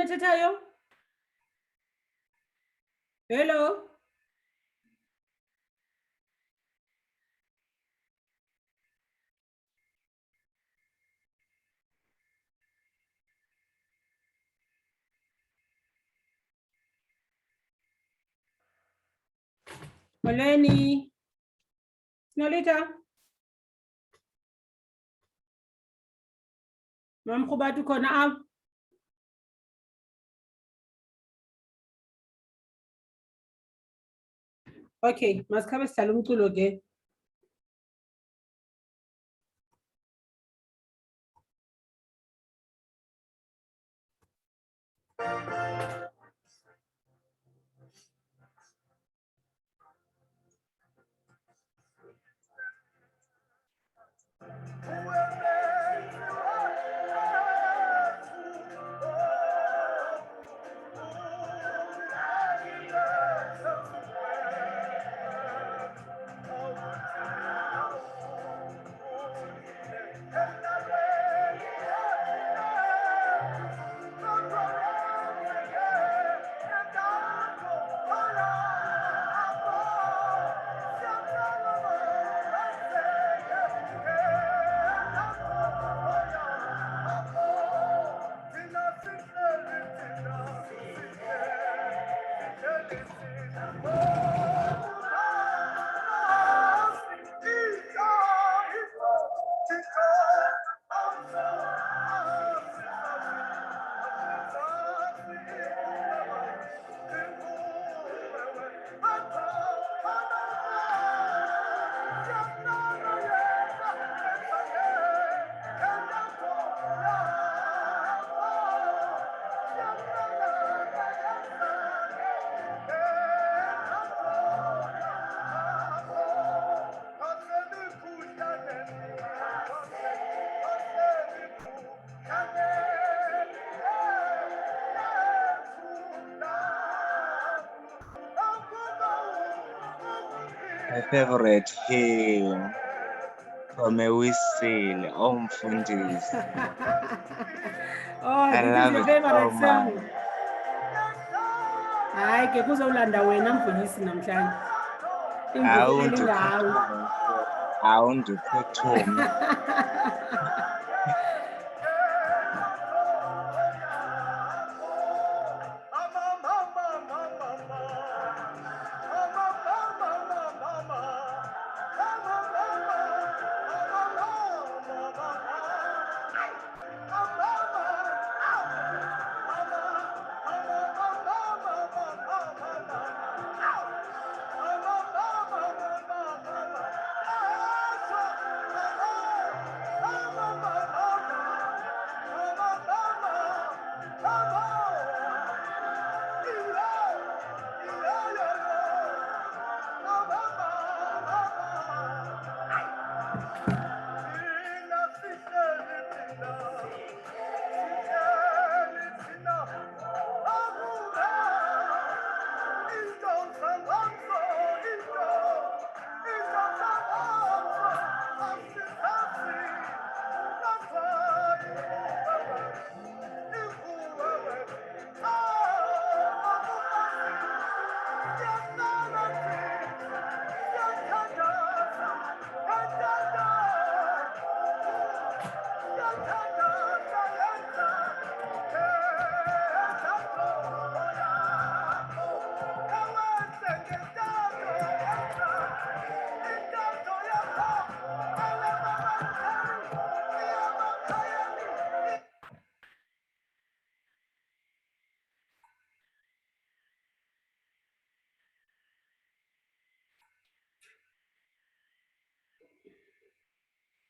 ethethayo? Hello? Molweni. Sinolita? Mamrhubatu khona apha? Okay, masikhabe sidlala umculo ke. My favorite hymn from a whistle, Mfundisi. Oh, I this love is your it so favorite much. song. Hayi ke kuzolanda wena Mfundisi namhlanje. Imvuseleli ngawe. Awundiphuthume.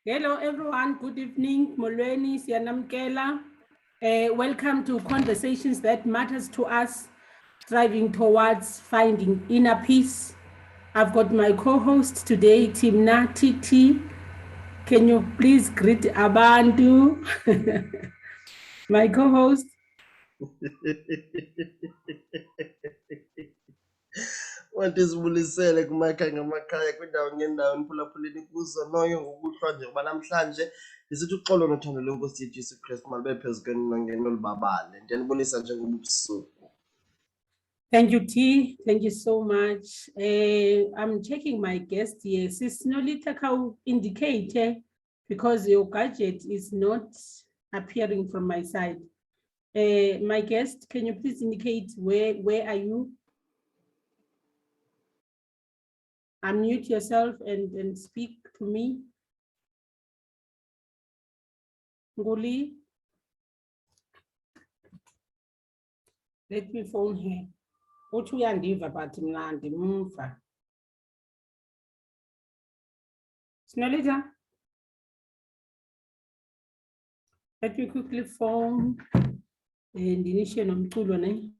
Hello everyone, good evening. Molweni, siyanamkela. Welcome to Conversations That Matters to Us, striving towards finding inner peace. I've got my co-host today, Timna TT. Can you please greet Abantu? My co-host. Wathi sibulisele kumakhaya ngamakhaya kwindawo ngeendawo niphulaphuleni kuzo noyo ngokuhlwa nje kuba namhlanje ndisithi uxolo nothando lwenkosi yethu Yesu Kristu malube phezu kwenu nongeno libabale. Ndiyanibulisa njengoba ubusuku. Thank you, T. Thank you so much. I'm checking my guest here. Sis Nolita can indicate because your gadget is not appearing from my side. My guest, can you please indicate where are you? Unmute yourself and speak to me. Nguli. Let me phone her. Uthi uyandiva but mna andimva. Snolita. Let me quickly phone and initiate nomculo ne.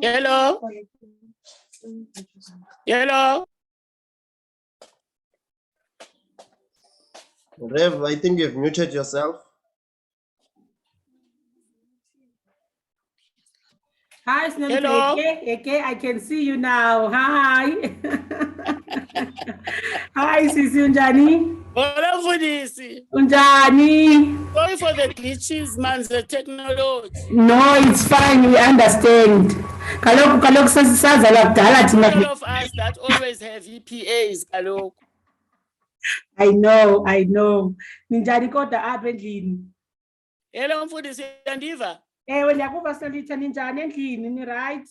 Hello. Hello. Rev, I think you've muted yourself. Hi, Snolita. Hello. Eke, I can see you now. Hi. Hi, Sisi Unjani. Hola, Mfundisi. Unjani. Sorry for the glitches, man. The technology. No, it's fine. We understand. Kaloku sasazalwa kudala thina. All of us that always have EPAs, kaloku. I know. Ninjani kodwa apha endlini. Hello, Mfundisi. Yandiva. Ewe ndiyakuva Snolita, ninjani endlini, ni right?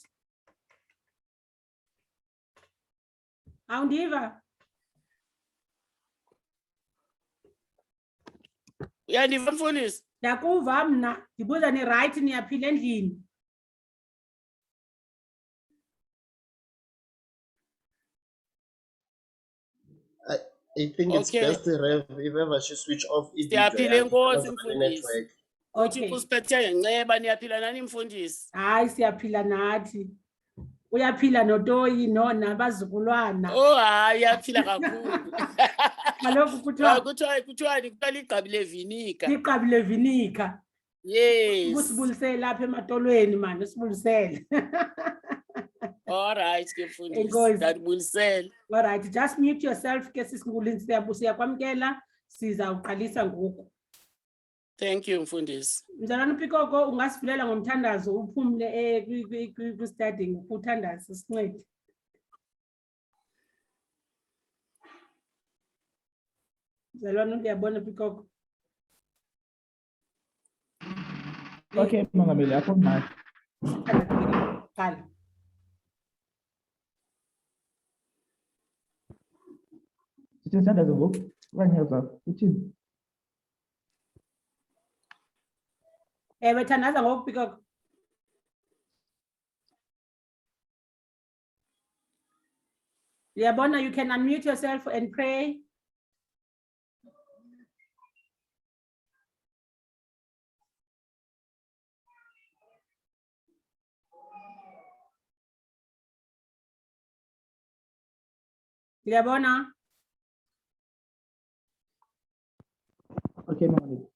Awundiva? Yandiva, Mfundisi. Ndiyakuva mna, ndibuza ni right, niyaphila endlini. I think it's Okay. best, Rev, if ever she switch off Siyaphila enkosi, the Mfundisi. network. Uthi Okay. kusiphethe ngenceba niyaphila nani, Mfundisi? Hayi siyaphila nathi. Uyaphila noToyi nabazukulwana. Oh, hayi yaphila kakhulu. Kaloku Kuthiwa ligqabi levinika. Igqabi levinika. Yes. Ubusibulisele apha ematolweni manje, usibulisele. All right, ke Mfundisi. Enkosi. Ndabulisele. All right, just mute yourself ke sisingulini siyakwamkela, sizawuqalisa ngoku. Thank you, Mfundisi. Mzalwana uPikoko ungasivulela ngomthandazo uphumle ku studying ukuthandaza sincede. Mzalwana uyabona uPikoko. Okay, Mongameli, apho manje. Qala. Sithandaza ngoku okanye uthini? Ewe thandaza ngoku Pikoko. Uyabona, you can unmute yourself and pray. Uyabona? Okay, Mongameli.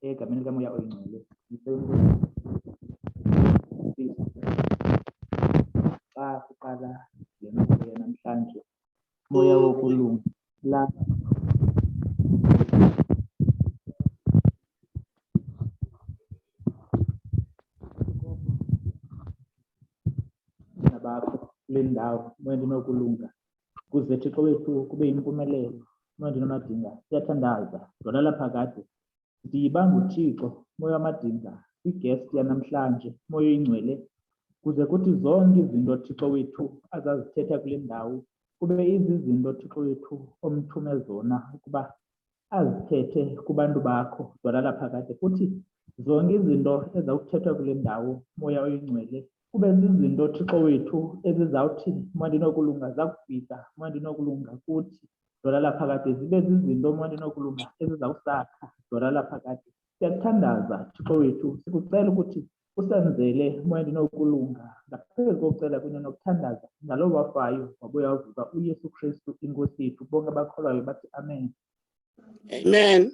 Egameni likamoya oyingcwele. Xa siqala le meko yanamhlanje, moya wokulunga la nabakho kule ndawo moya ndinokulunga kuze Thixo wethu kube yimpumelelo. Moya ndinomadinga siyathandaza ndolala phakade ndiyibanga uThixo moya wamadinga kwigesti yanamhlanje moya oyingcwele kuze kuthi zonke izinto Thixo wethu azazithetha kule ndawo kube izizinto Thixo wethu omthume zona ukuba azithethe kubantu bakho dolala phakade futhi zonke izinto ezawuthethwa kule ndawo moya oyingcwele kube zizinto Thixo wethu ezizawuthi uma ndinokulunga zakufika, uma ndinokulunga kuthi dolala phakade, zibe zizinto uma ndinokulunga ezizawusakha dolala phakade. Siyakuthandaza Thixo wethu, sikucela ukuthi usenzele moya ndinokulunga ngaphezu kokucela kunye nokuthandaza ngalo wafayo wabuya wavuka uYesu Kristu inkosi yethu. Bonke abakholwayo bathi amen. Amen.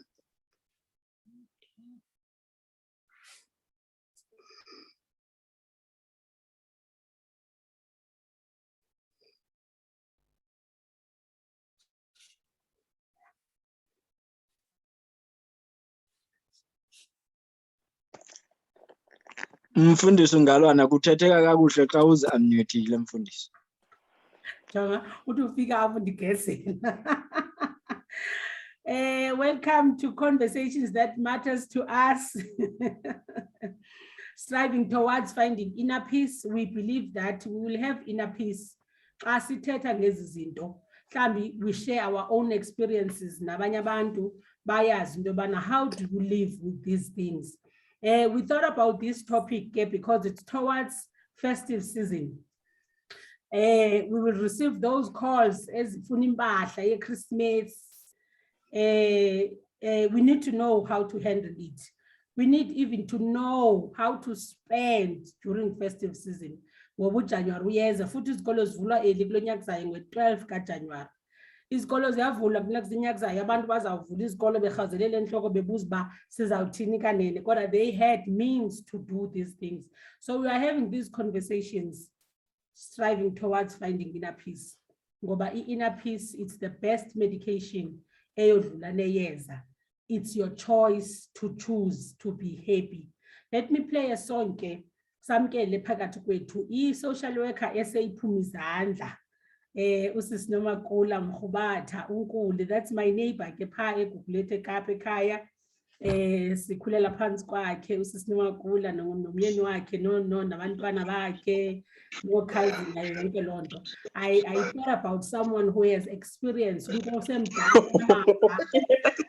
Umfundisi ungalwana kuthetheka kakuhle xa uzi-unmute-ile mfundisi. Jonga uthi ufika apho ndigezela. Welcome to Conversations That Matters to Us. Striving towards finding inner peace. We believe that we will have inner peace. Xa sithetha ngezi zinto, mhlambi we share our own experiences nabanye abantu bayazi into yobana how do you live with these things. We thought about this topic because it's towards festive season. We will receive those calls as Funimbasha, Christmas. We need to know how to handle it. We need even to know how to spend during festive season. January uyeza futhi izikolo zivula early kulo nyaka zayo ngo-12 kaJanuary. Izikolo ziyavula kunext nyaka zayo abantu bazavula izikolo behazelele enhloko bebuza ba sizawuthini kanene kodwa they had means to do these things. So we are having these conversations striving towards finding inner peace. Ngoba inner peace, it's the best medication eyodlula neyeza. It's your choice to choose to be happy. Let me play a song ke samkele phakathi kwethu i-social worker eseyiphuma izandla. Usisi Nomakula Mkhubatha uNkuli, that's my neighbor ke pha eGugulethe Kapa ekhaya. Sikhulela phansi kwakhe usisi Nomakula nomyeni wakhe nabantwana bakhe no-cousin nayo yonke loo nto. I thought about someone who has experience usemdala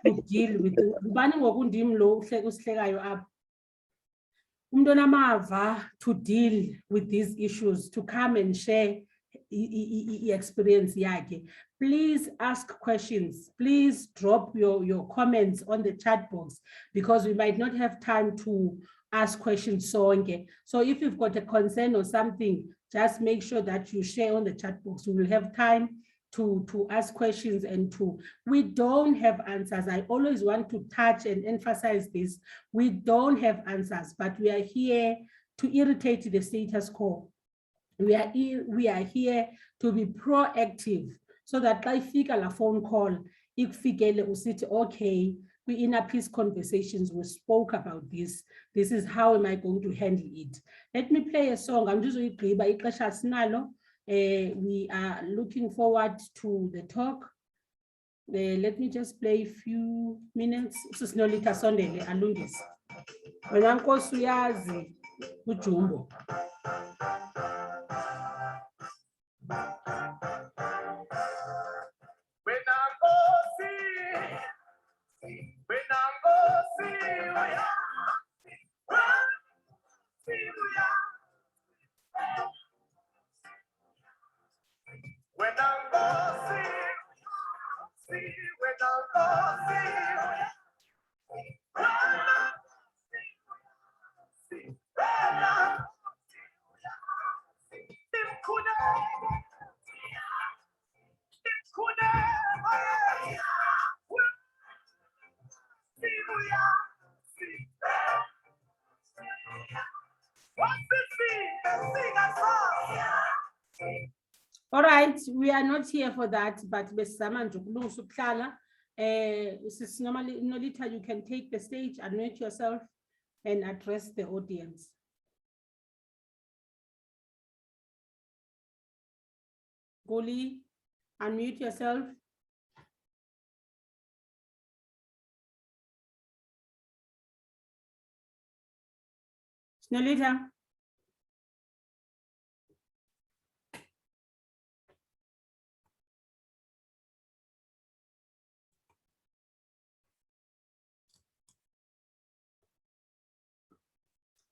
to deal with ubani ngokundim lo usihlekayo apha. Umuntu onamava to deal with these issues, to come and share experience yakhe. Please ask questions. Please drop your comments on the chat box because we might not have time to ask questions sonke. So if you've got a concern or something, just make sure that you share on the chat box. We will have time to ask questions we don't have answers. I always want to touch and emphasize this. We don't have answers, but we are here to irritate the status quo. We are here to be proactive so that I figure a phone call, if okay, we inner peace conversations, we spoke about this. This is how am I going to handle it? Let me play a song. I'm just we are looking forward to the talk. Let me just play a few minutes. Sisinolita Sondele alungis. Wena Nkosi uyazi uJumbo. All right, we are not here for that, but normally, Nolita, you can take the stage, unmute yourself, and address the audience. Goli, unmute yourself. Nolita.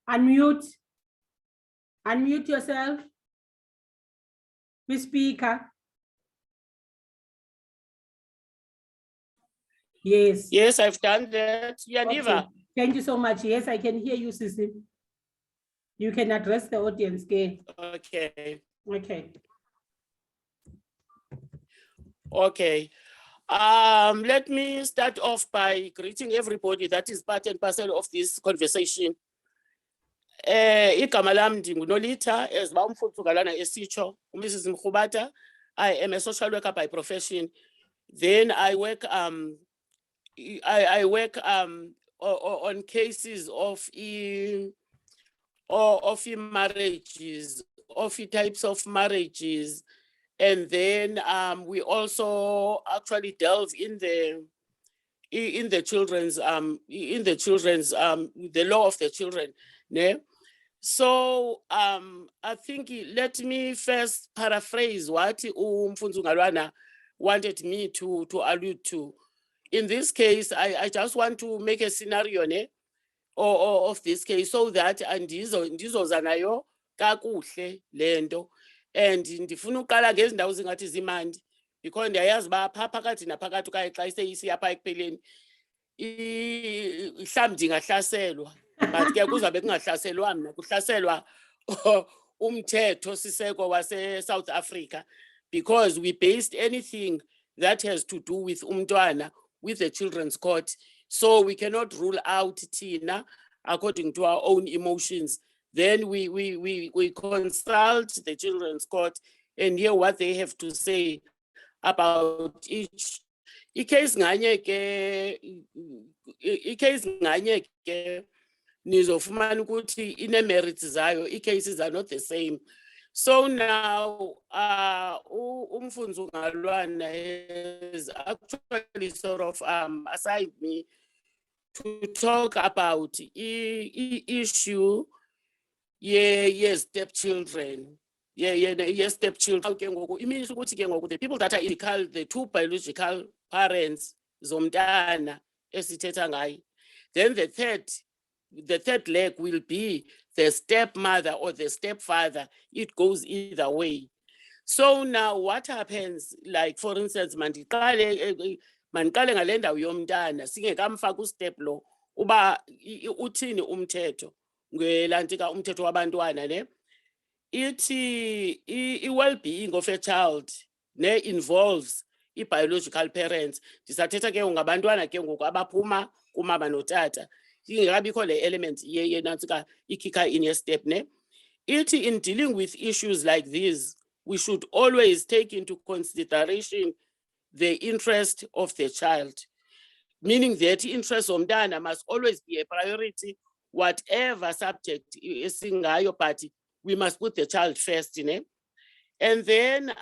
Unmute. Unmute yourself. The speaker. Yes. Yes, I've done that. Yaniva. Okay. Thank you so much. Yes, I can hear you, Sisi. You can address the audience, okay? Okay. Okay. Okay. Let me start off by greeting everybody that is part and parcel of this conversation. Igama lam ndingunolitha eziba umfuthu ngalana esitsho uMrs Mkhubata. I am a social worker by profession. Then I work on cases of marriages, of types of marriages, and then we also actually delve in the children's the law of the children. Ne? So I think let me first paraphrase what Mfunzu Ngalwana wanted me to allude to. In this case, I just want to make a scenario or of this case so that ndizoza nayo kakuhle lento, and ndifuna uqala ngezindawo zingathi zimandi because ndiyayazi uba phaa phakathi naphakathi okanye xa iseyisiya phaa ekupheleni mhlawumbi ndingahlaselwa, but ke kuzabe kungahlaselwa mna, kuhlaselwa umthetho siseko wase-South Africa, because we based anything that has to do with umntwana with the Children's Court. So we cannot rule out Tina according to our own emotions. Then we consult the Children's Court and hear what they have to say about each. Case nganye ke nizofumana ukuthi ine-merits zayo, cases are not the same. So now Mfunzu Ngalwana has actually sort of assigned me to talk about the issue stepchildren. Stepchildren. It means the people that are called the two biological parents zomntana esithetha ngayo. Then the third leg will be the stepmother or the stepfather. It goes either way. So now what happens, like for instance, mandiqale ngale ndawo yomntana singekamfaka ustep lo uba uthini umthetho ngelantika umthetho wabantwana ne ithi i-well-being of a child ne involves i-biological parents. Ndisathetha ke ngabantwana ke ngoku abaphuma kumama notata, ingekabikho le element yenantsika ikhika in ye-step ne. Ithi in dealing with issues like these, we should always take into consideration the interest of the child, meaning that interest of mntana must always be a priority, whatever subject is singayo, but we must put the child first, ne? And then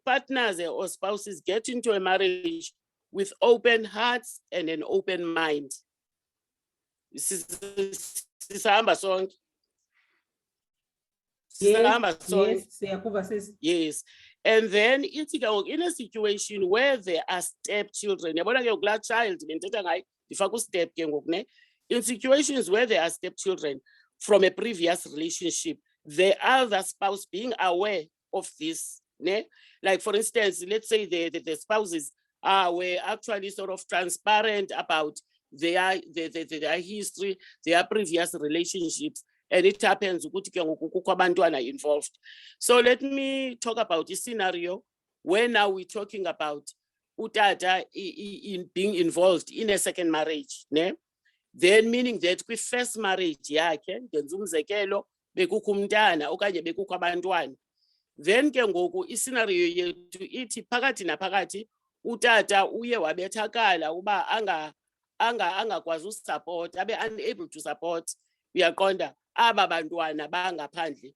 partners or spouses get into a marriage with open hearts and an open mind. Sisahamba sonke. Yes. And then it's in a situation where there are stepchildren. In situations where there are stepchildren from a previous relationship, the other spouse being aware of this. Like for instance, let's say the spouses were actually sort of transparent about their history, their previous relationships, and it happens involved. So let me talk about this scenario where now we're talking about utata in being involved in a second marriage. Then meaning that with first marriage yakhe ngenza umzekelo bekukho umntana okanye bekukho abantwana. Then ke ngoku iscenario yethu ithi phakathi naphakathi utata uye wabethakala uba angakwazi usupport, abe unable to support uyaqonda aba bantwana bangaphandle.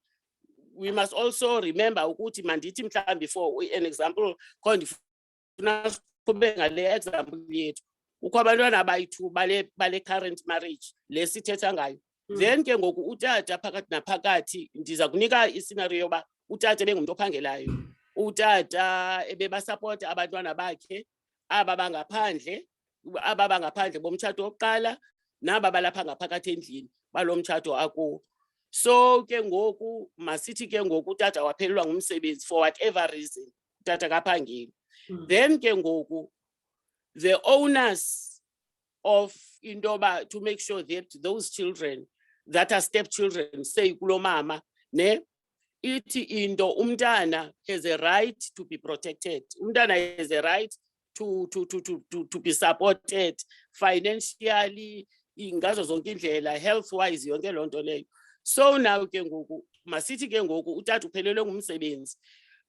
We must also remember ukuthi mandithi mhlawumbi for an example khona ndifuna kube ngale example yethu ukho abantwana abayi-2 bale current marriage lesithetha ngayo. Then ke ngoku utata phakathi naphakathi ndiza kunika iscenario yoba utata bengumuntu ophangelayo, utata ebebasupporta abantwana bakhe aba bangaphandle bomtshato wokuqala naba balapha ngaphakathi endlini balomtshato akuwo. So ke ngoku masithi ke ngoku utata waphelelwa ngumsebenzi for whatever reason, utata kaphangeli. Then ke ngoku the owners of intoba to make sure that those children that are stepchildren say kulo mama ne iti into umntana has a right to be protected. Umntana has a right to be supported financially, ngazo zonke indlela, health wise yonke loo nto leyo. So now ke ngoku masithi ke ngoku utata uphelelwe ngumsebenzi.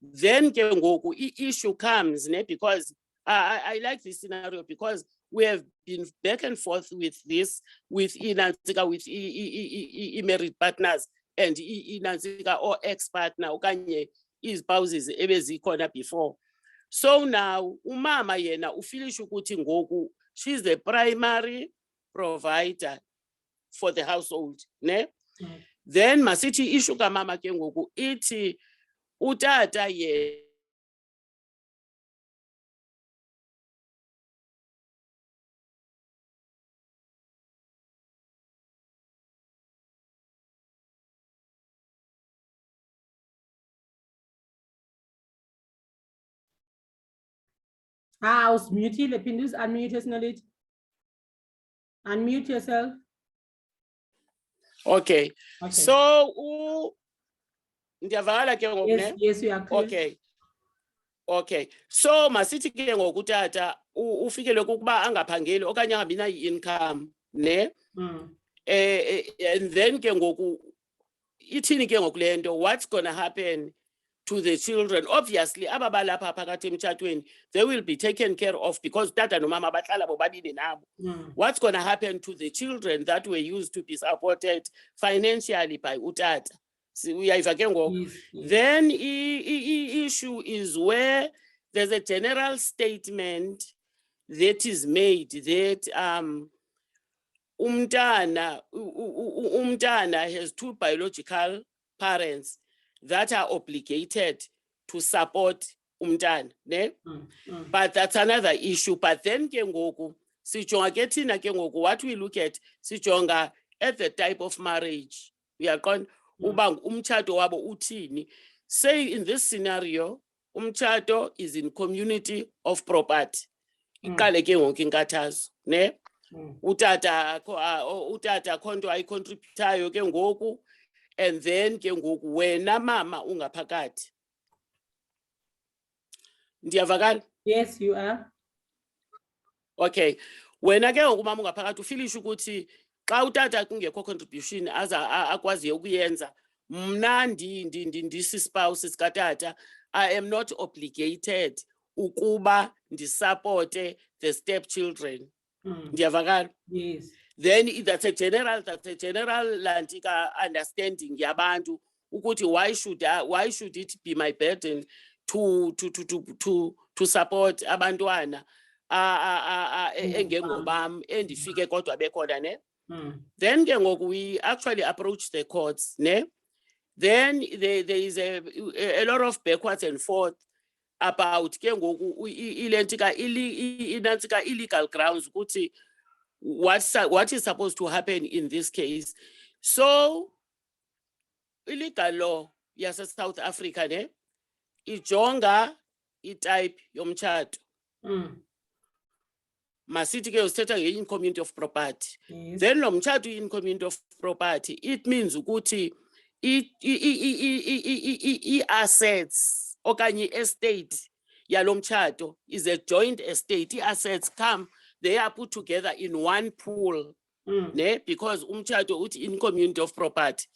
Then ke ngoku issue comes ne, because I like this scenario because we have been back and forth with this with Inantsika, with married partners and Inantsika or ex-partner okanye izipouses ebezikhona before. So now umama yena ufilish ukuthi ngoku she's the primary provider for the household ne. Then masithi issue kamama ke ngoku ithi utata ye Usmutile, Pindus, unmute yourself. Unmute yourself. Okay. So ndiyavakala ke ngoku Yes, ne? yes, you are clear. Okay. So masithi ke ngoku utata ufikele kukuba angaphangeli okanye angabi nayo income ne? And then ke ngoku ithini ke ngoku le nto, what's gonna happen to the children? Obviously aba balapha phakathi emtshatweni they will be taken care of because tata nomama bahlala bobabili nabo. What's gonna happen to the children that were used to be supported financially by utata? Uyayiva ke ngoku. Then issue is where there's a general statement that is made that umntana has two biological parents that are obligated to support umntana ne. But that's another issue. But then ke ngoku sijonga ke thina ke ngoku what we look at sijonga at the type of marriage. Uyaqonda uba umtshato wabo uthini. Say in this scenario umtshato is in community of property. Iqale ke ngoku inkathazo ne. Utata khonto ayicontributayo ke ngoku, and then ke ngoku wena mama ungaphakathi. Ndiyavakala? Yes, you are. Okay. Wena ke ngoku mama ungaphakathi ufilisha ukuthi xa utata kungekho contribution akwaziyo ukuyenza, mna ndisi-spouse sikatata, I am not obligated ukuba ndisupporte the stepchildren. Ndiyavakala? Yes. Then that's a general lantika understanding yabantu ukuthi why should it be my burden to support abantwana engengobam endifike kodwa bekhona ne. Then ke ngoku we actually approach the courts ne. Then there is a lot of backwards and forth about ke ngoku ilentika illegal grounds ukuthi what is supposed to happen in this case. So illegal law yase South Africa ne ijonga itype yomtshato. Masithi ke usithetha nge community of property. Yes. Then lo mtshato in community of property it means ukuthi i-assets okanye estate yalo mtshato is a joint estate. I-assets come, they are put together in one pool ne, because umtshato uthi in community of property.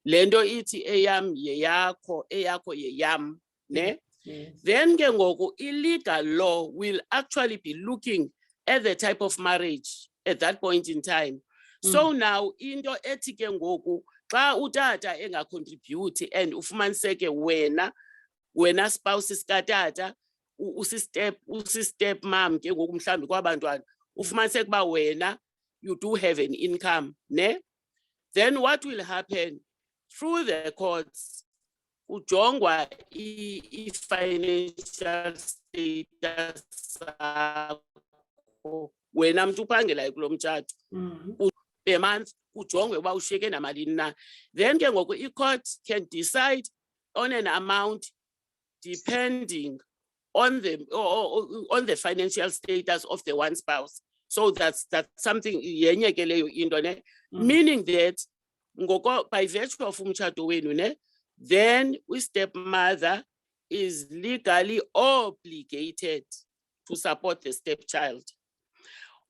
Lento ithi eyam yeyakho, eyakho yeyam ne. Then ke ngoku illegal law will actually be looking at the type of marriage at that point in time. So now into ethi ke ngoku xa utata engacontribute and ufumaniseke wena spouse sikatata usistep mom ke ngoku mhlambi kwabantwana ufumaniseke ba wena you do have an income ne. Then what will happen through the courts ujongwa i-financial status wena mntu uphangelayo kulo mtshato per month ujongwe uba ushiyeke namalini na. Then ke ngoku i-court can decide on an amount depending on the financial status of the one spouse. So that's something yenye ke leyo into ne, meaning that ngoko by virtue of umtshato wenu ne, then stepmother is legally obligated to support the stepchild.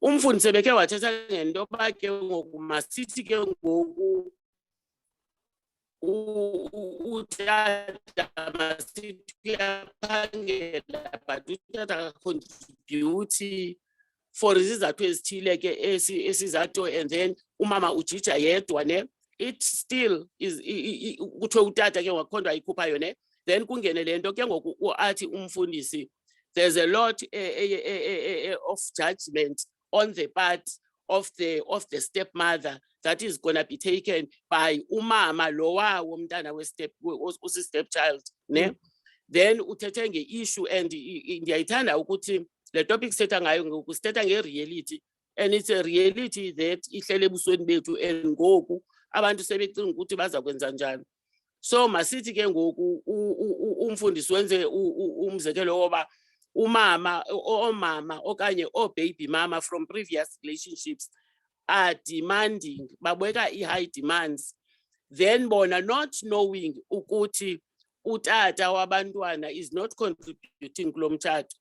Umfundisi beke wathetha ngento yoba ke ngoku masithi ke ngoku utata masithi uyaphangela but utata contribute for izizathu ezithile ke esizathu, and then umama ujija yedwa ne, it still is kuthiwe utata ke ngakho ayikhupha yona, then kungene le nto ke ngoku athi umfundisi, there's a lot of judgment on the part of the stepmother that is going to be taken by umama lowa womntana stepchild ne. Then uthethe nge-issue, and ndiyayithanda ukuthi le topic setha ngayo ngoku sithetha nge-reality, and it's a reality that ihlele ebusweni bethu, and ngoku abantu sebecinga ukuthi baza kwenza njani. So masithi ke ngoku umfundisi wenze umzekelo woba omama okanye baby mama from previous relationships are demanding, babeka i-high demands, then bona not knowing ukuthi utata wabantwana is not contributing kulo mtshato,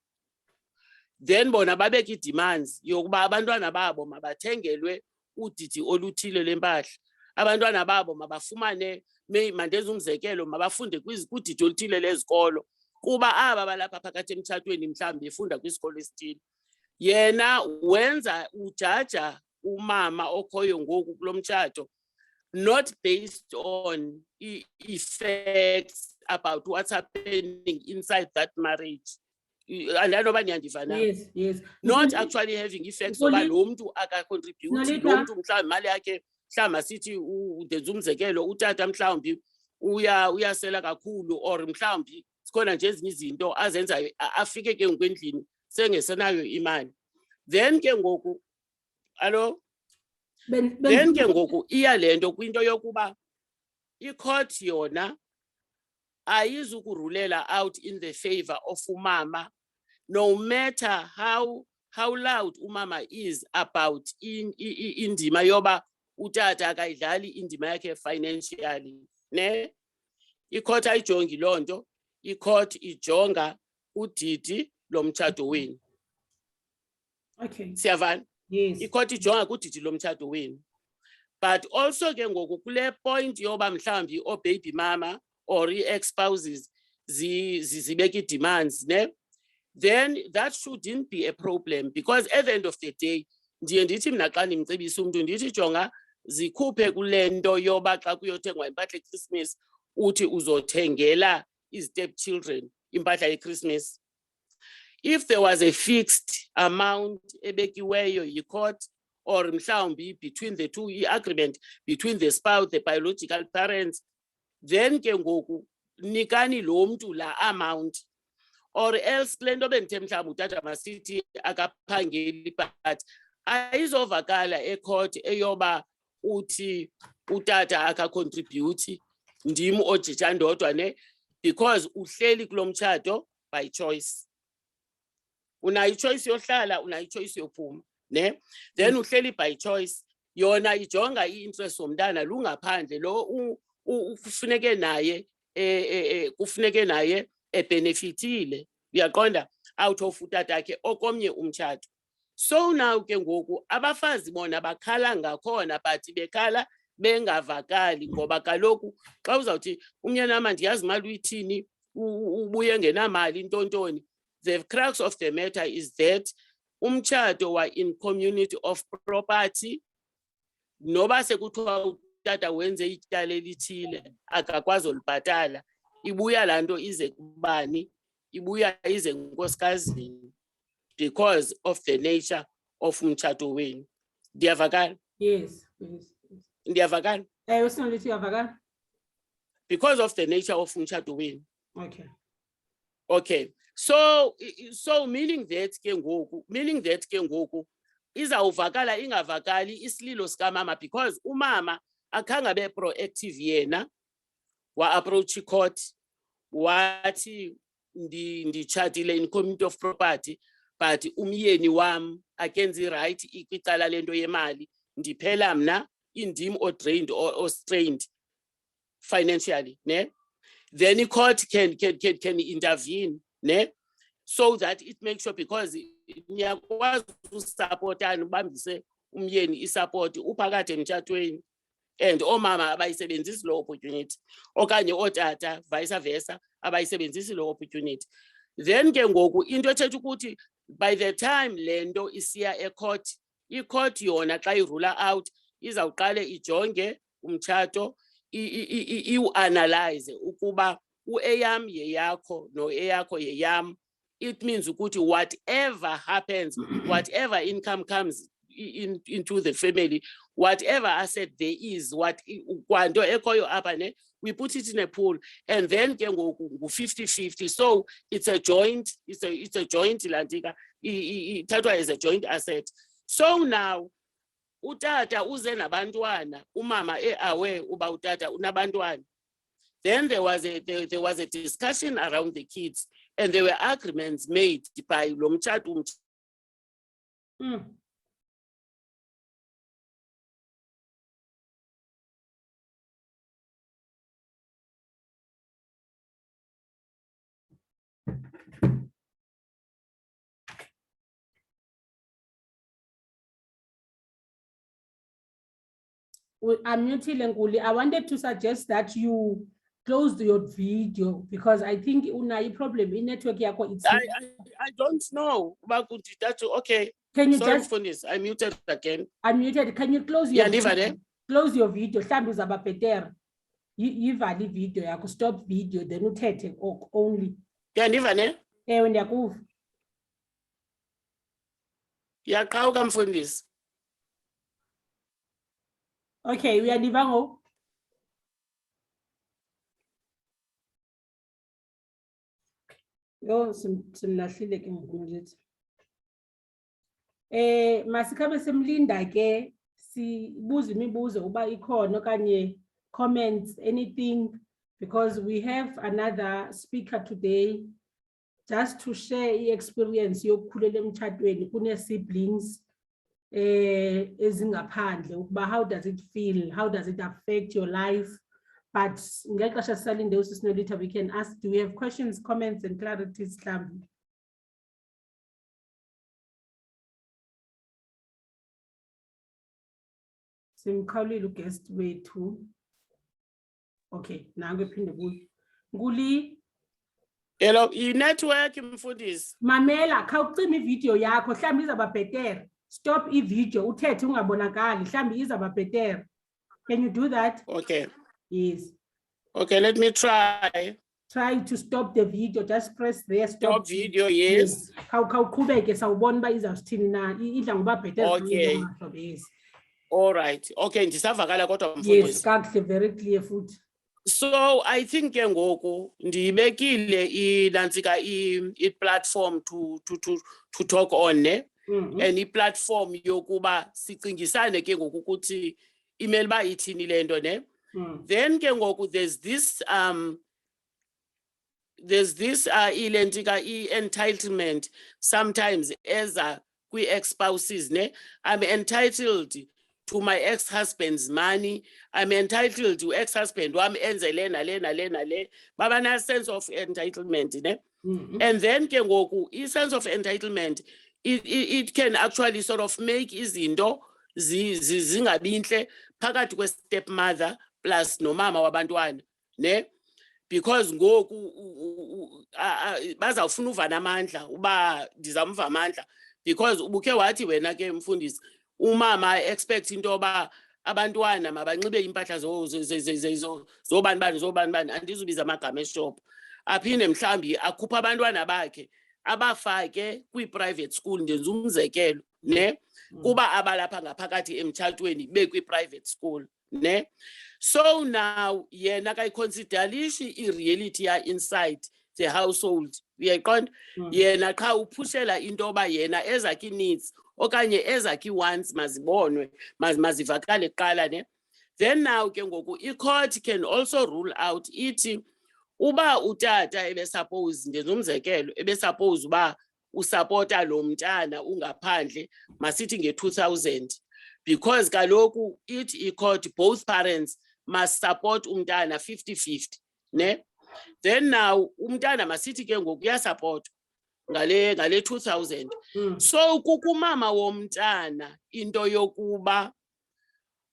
then bona babeka i-demands yokuba abantwana babo mabathengelwe udidi oluthile lempahla, abantwana babo mabafumane, mandenze umzekelo, mabafunde kudidi oluthile lezikolo, kuba aba balapha phakathi emtshatweni mhlawumbi befunda kwisikolo esithile. Yena wenza ujaja umama okhoyo ngoku kulo mtshato, not based on effects about what's happening inside that marriage. And I know Yes, yes. Not actually having effects over lo mntu akacontribute, lo mntu mhlawumbi imali yakhe mhlawumbi asithi ndenza umzekelo utata mhlawumbi uyasela kakhulu, or mhlawumbi sikhona nje ezinye izinto azenzayo afike ke ngokwendlini sengesenayo imali. Then ke ngoku then ke ngoku iya le nto kwinto yokuba i-court yona ayizukurulela out in the favor of umama, no matter how loud umama is about indima yoba utata akayidlali indima yakhe financially ne. I-court ayijongi loo nto, i-court ijonga udidi lomtshato wenu. Okay. Siyavana? Yes. I-court ijonga kudidi lomtshato wenu. But also ke ngoku kule point yoba mhlawumbi baby mama or ex-spouses zibeka i-demands ne, then that shouldn't be a problem, because at the end of the day ndiye ndithi mna xa ndimcebisa umntu ndithi jonga zikhuphe kule nto yoba xa kuyothengwa impahla eChristmas uthi uzothengela i-stepchildren impahla yeChristmas. If there was a fixed amount ebekiweyo yi-court, or mhlawumbi between the two, agreement between the spouse, the biological parents, then ke ngoku nikani lo mntu la amount, or else kule nto bendithe mhlawumbi utata masithi akaphangeli but ayizovakala ecourt eyoba uthi utata akacontribute ndim ojija ndodwa ne, because uhleli kulo mtshato by choice. Unayo ichoice yohlala, unayo ichoice yophuma ne, then uhleli by choice. Yona ijonga i-interest somntana lungaphandle lo kufuneke naye ebenefitile, uyaqonda, out of utata akhe okomnye umtshato. So now ke ngoku abafazi bona bakhala ngakhona, but bekhala bengavakali, ngoba kaloku xa uzawuthi umnyanama ndiyazi imali uyithini ubuye ngenamali intontoni. The crux of the matter is that umtshato wa in community of property, noba sekuthiwa utata wenze ityala elithile akakwazi ulibhatala, ibuya laa nto ize kubani, ibuya ize nkosikazini, because of the nature of umtshato wenu. Ndiyavakala? Yes. Ndiyavakala? Usinolethi uyavakala? Because of the nature of umtshato wenu. Okay. So meaning that ke ngoku izawuvakala ingavakali isililo sikamama because umama akhange be proactive yena wa approach court wathi nditshatile in community of property but umyeni wam akenzi right kwicala lento yemali ndiphela mna indim or drained or strained financially ne. Then the court can intervene ne, so that it makes sure because niyakwazi usupportana ubambise umyeni isupport uphakade emtshatweni and omama abayisebenzisi lo opportunity okanye otata vice versa abayisebenzisi lo opportunity. Then ke ngoku into ethetha ukuthi by the time lento isiya ecourt, icourt yona xa irula out izawuqale ijonge umtshato analyze ukuba eyam yeyakho no eyakho yeyam. It means ukuthi whatever happens, whatever income comes into the family, whatever asset there is, what kwanto ekoyo apha ne, we put it in a pool and then ke ngoku 50-50. So it's a joint, it's a joint lantika ithathwa as a joint asset. So now utata uze nabantwana, umama aware uba utata unabantwana. Then there was a discussion around the kids and there were agreements made by lo mtshato. I'm muting Nguli. I wanted to suggest that you close your video because I think una problem in network yako. I don't know. Okay. Can you sorry just for this? I muted again. I'm muted. Can you close your video? Close your video. Mhlambi uzaba better. Yivali video yako, stop video then uthethe only. Yandiva ne? Ndiyakuva. Yaqhawuka mfundisi. Okay, uyandiva ngo? Yo simlahlile ke ngoku. Masikhabe semlinda ke sibuza imibuzo uba ikhona okanye comments, anything, because we have another speaker today just to share the experience yokukhulela emtshatweni kune siblings ezingaphandle ukuba how does it feel, how does it affect your life. But ngexesha sisalinde usisinolitha, we can ask, do we have questions, comments and clarities mhlawumbi? Simkhawulile uguest wethu. Okay, nangu ephinde kuyo. Nguli. Hello, i-network mfundisi. Mamela, khawucima ivideo yakho, mhlawumbi izaba better. Stop ivideo, uthethe ungabonakali, mhlawumbi izaba better. Can you do that? Okay. Yes. Okay, let me try. Try to stop the video, just press there, Stop video, yes. Khawuqhubeke sawubona uba izawusithini na, idla ngoba better. Okay. Yes. All right. Okay, ndisavakala kodwa mfundisi. Yes, kakuhle, very clear futhi. So I think ke ngoku ndibekile inantsika i-platform to talk on ne. And i-platform yokuba sicingisane ke ngoku ukuthi imeli ba ithini lento ne. Then ke ngoku there's this ilentika entitlement sometimes as kwi-ex-spouses ne. I'm entitled to my ex-husband's money. I'm entitled to ex-husband wam enze le. Baba na sense of entitlement ne. And then ke ngoku i-sense of entitlement it can actually sort of make izinto zingabinhle phakathi kwe-stepmother plus nomama wabantwana ne, because ngoku bazawufuna uva namandla uba ndizamva amandla because ubukhe wathi wena ke mfundisi umama expect into yoba abantwana mabanxibe impahla zobani andizubiza amagama eshop, aphinde mhlambi akhupha abantwana bakhe abafake kwi-private school, ndenza umzekelo ne, kuba abalapha ngaphakathi emtshatweni bekwi-private school ne. So now yena kayiconsiderishi i-reality ya inside the household, uyayiqonda. Yena qha uphushela into yoba yena ezakhe needs okanye ezakhe once mazibonwe mazivakale kuqala ne. Then now ke ngoku i-court can also rule out ithi uba utata ebesuppose ndenza umzekelo ebesuppose uba usapota lo mntana ungaphandle masithi nge-2000 because kaloku ithi i-court both parents must support umntana 50-50 ne. Then now umntana masithi ke ngoku uyasapotwa ngale 2000. So kukumama womntana into yokuba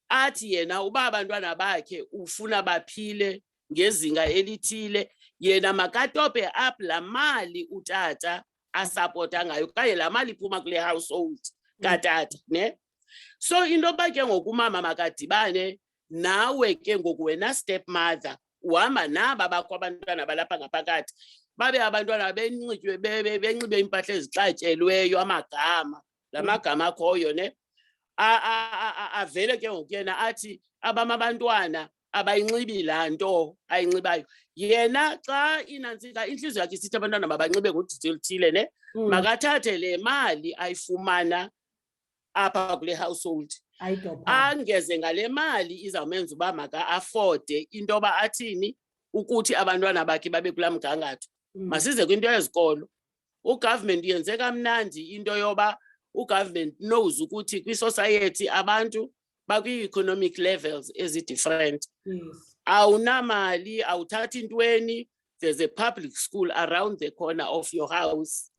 athi yena uba abantwana bakhe ufuna baphile ngezinga elithile yena makatope up la mali utata asapota ngayo kanye la mali iphuma kule household katata ne. So into yoba ke ngoku umama makadibane nawe ke ngoku wena stepmother uhamba naba bakho abantwana balapha ngaphakathi babe abantwana benxibe impahla ezixatyelweyo amagama la magama akhoyo ne. Avele ke ngoku yena athi abam abantwana abayinxibi laa nto ayinxibayo yena xa inantsika intliziyo yakhe isithi abantwana mabanxibe ngudidi oluthile ne. Makathathe le mali ayifumana apha kule household angeze ngale mali izawumenza uba maka-afode into yoba athini ukuthi abantwana bakhe babe kulaa mgangatho. Masize kwinto yezikolo. Ugovernment yenze kamnandi into yoba ugovernment knows ukuthi kwi-society abantu bakwi-economic levels ezi-different. Awunamali awuthathi intweni, there's a public school around the corner of your house.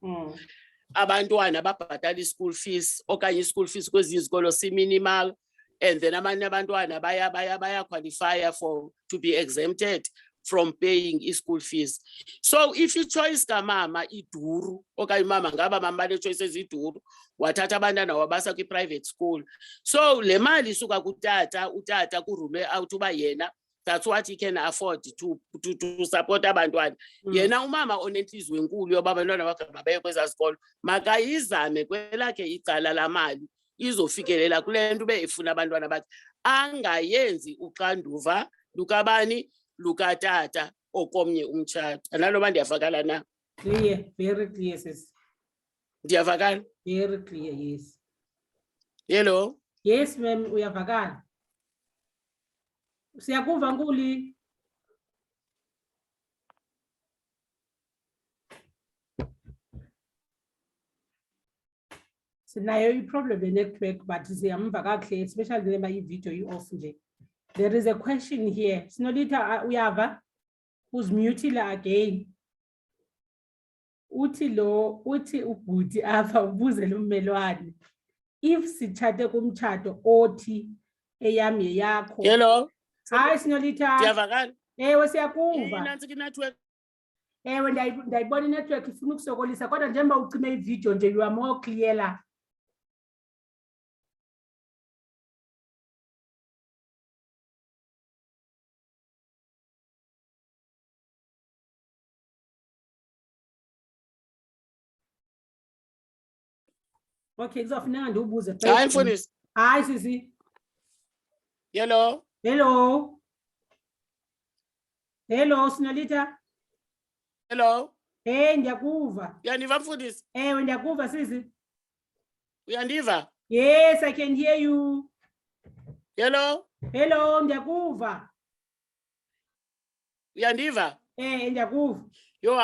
Abantwana babhatala i-school fees okanye i-school fees kwezinye izikolo si-minimal and then abanye abantwana baya qualify to be exempted from paying i-school fees. So if i-choice kamama iduru okanye mama ngaba mama bane-choice eziduru wathatha abantwana wabasa kwi-private school, so le mali isuka kutata utata kurume out uba yena that's what he can afford to support abantwana. Yena umama onentliziyo enkulu yoba abantwana bakhe mabaye kwezaa zikolo makayizame kwelakhe icala lamali izofikelela kule nto ube efuna abantwana bakhe angayenzi uxanduva lukabani lukatata okomnye umtshato. Analoba ndiyavakala na? Clear, very clear sis. Ndiyavakala? Very clear, yes. Hello? Yes ma'am, uyavakala. Siyakuva Nkuli. Sinayo i-problem ye-network but siyamva kakuhle especially njengoba i-video i-off nje. There is a question here. Sinolita uyava? Uzimutile again. Uthi ubhuti apha ubuze lo mmelwane. If sithathe kumtshato othi eyami yeyakho. Hello? Hayi Sinolita. Ndiyavakala? Ewe siyakuva. Inantsika i-network. Ewe ndayibona i-network ifuna ukusokolisa kodwa njengoba ucime i-video nje you are more clear la. Okay, kuzofuneka ndiwubuze. Hayi mfundisi. Hayi sisi. Hello? Hello. Hello Sinolita. Hello? Ndiyakuva. Uyandiva mfundisi? Ewe ndiyakuva sisi. Uyandiva? Yes, I can hear you. Hello? Hello, ndiyakuva. Uyandiva? Ndiyakuva. Yo,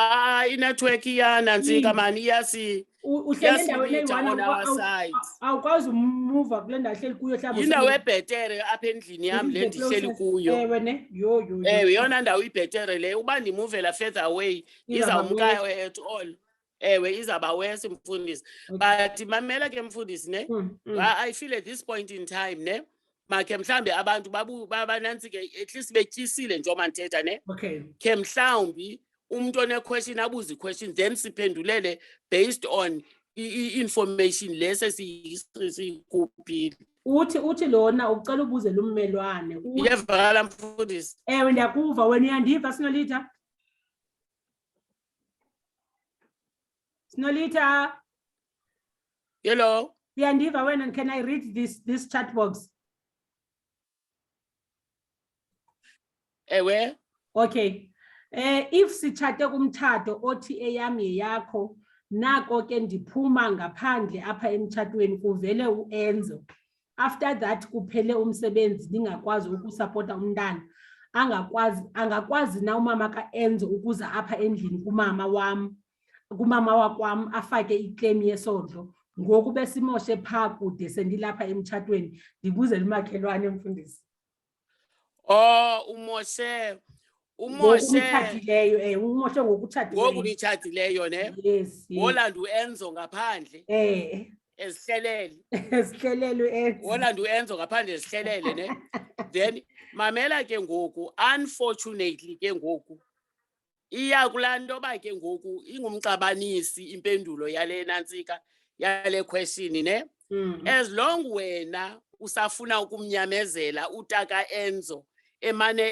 i-network iyanantsika mani iyasi. Uhlele endaweni eyi-1 awukwazi umuva kule ndawo hleli kuyo mhlawumbe. Yindawo ebhetere apha endlini yam le ndihleli kuyo. Ewe ne? Yo. Ewe yona ndawo ibhetere le uba ndimuvela further away izawumka at all. Ewe izaba worse mfundisi. But mamela ke mfundisi ne. I feel at this point in time ne makhe mhlambe abantu babanantsike at least betyisile njengoba ndithetha ne. Okay. Ke mhlawumbi umuntu one-question abuze i-question then siphendulele based on i-information lese siyikhuphile. Uthi lona ucela ubuze lo mmelwane. Uyavakala mfundisi? Ewe ndiyakuva. Wena uyandiva Sinolita? Sinolita? Hello? Uyandiva wena, and can I read this chat box? Ewe? Okay. If sithathe kumtshato othi eyami yeyakho nako ke ndiphuma ngaphandle apha emtshatweni kuvele uEnzo. After that kuphele umsebenzi ndingakwazi ukusupporta umntana. Angakwazi na umama kaEnzo ukuza apha endlini kumama wakwam afake iclaim yesondlo. Ngoku besimoshe phaa kude sendilapha emtshatweni ndibuzela umakhelwane mfundisi. Oh, umoshe Umoshe ngokutshatileyo. ngoku nitshatileyo ne? Yes. Wolanda uEnzo ngaphandle ezihlelele. Esihlelele uEnzo. Wolanda uEnzo ngaphandle ezihlelele ne? Then mamela ke ngoku, unfortunately ke ngoku iya kulaa nto ba ke ngoku ingumxabanisi impendulo yale nantsika yale question ne? As long wena usafuna ukumnyamezela utaka Enzo emane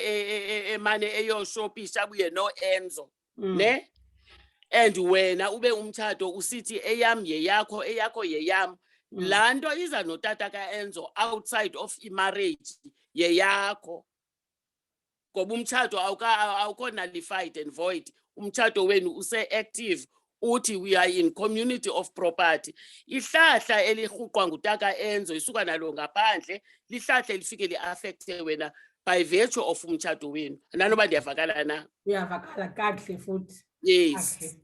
eyoshopisha buye no Enzo ne? And wena ube umtshato usithi eyam yeyakho eyakho yeyam, laa nto iza notata kaEnzo outside of imarriage yeyakho. Ngoba umtshato awukho nullified and void. Umtshato wenu use-active. Uthi we are in community of property. Ihlahla elirhuqwa ngutaka Enzo isuka nalo ngaphandle, lihlahla elifike li-affecte wena by virtue of umtshato wenu. Nanoba ndiyavakala na? Uyavakala kakuhle futhi. Yes.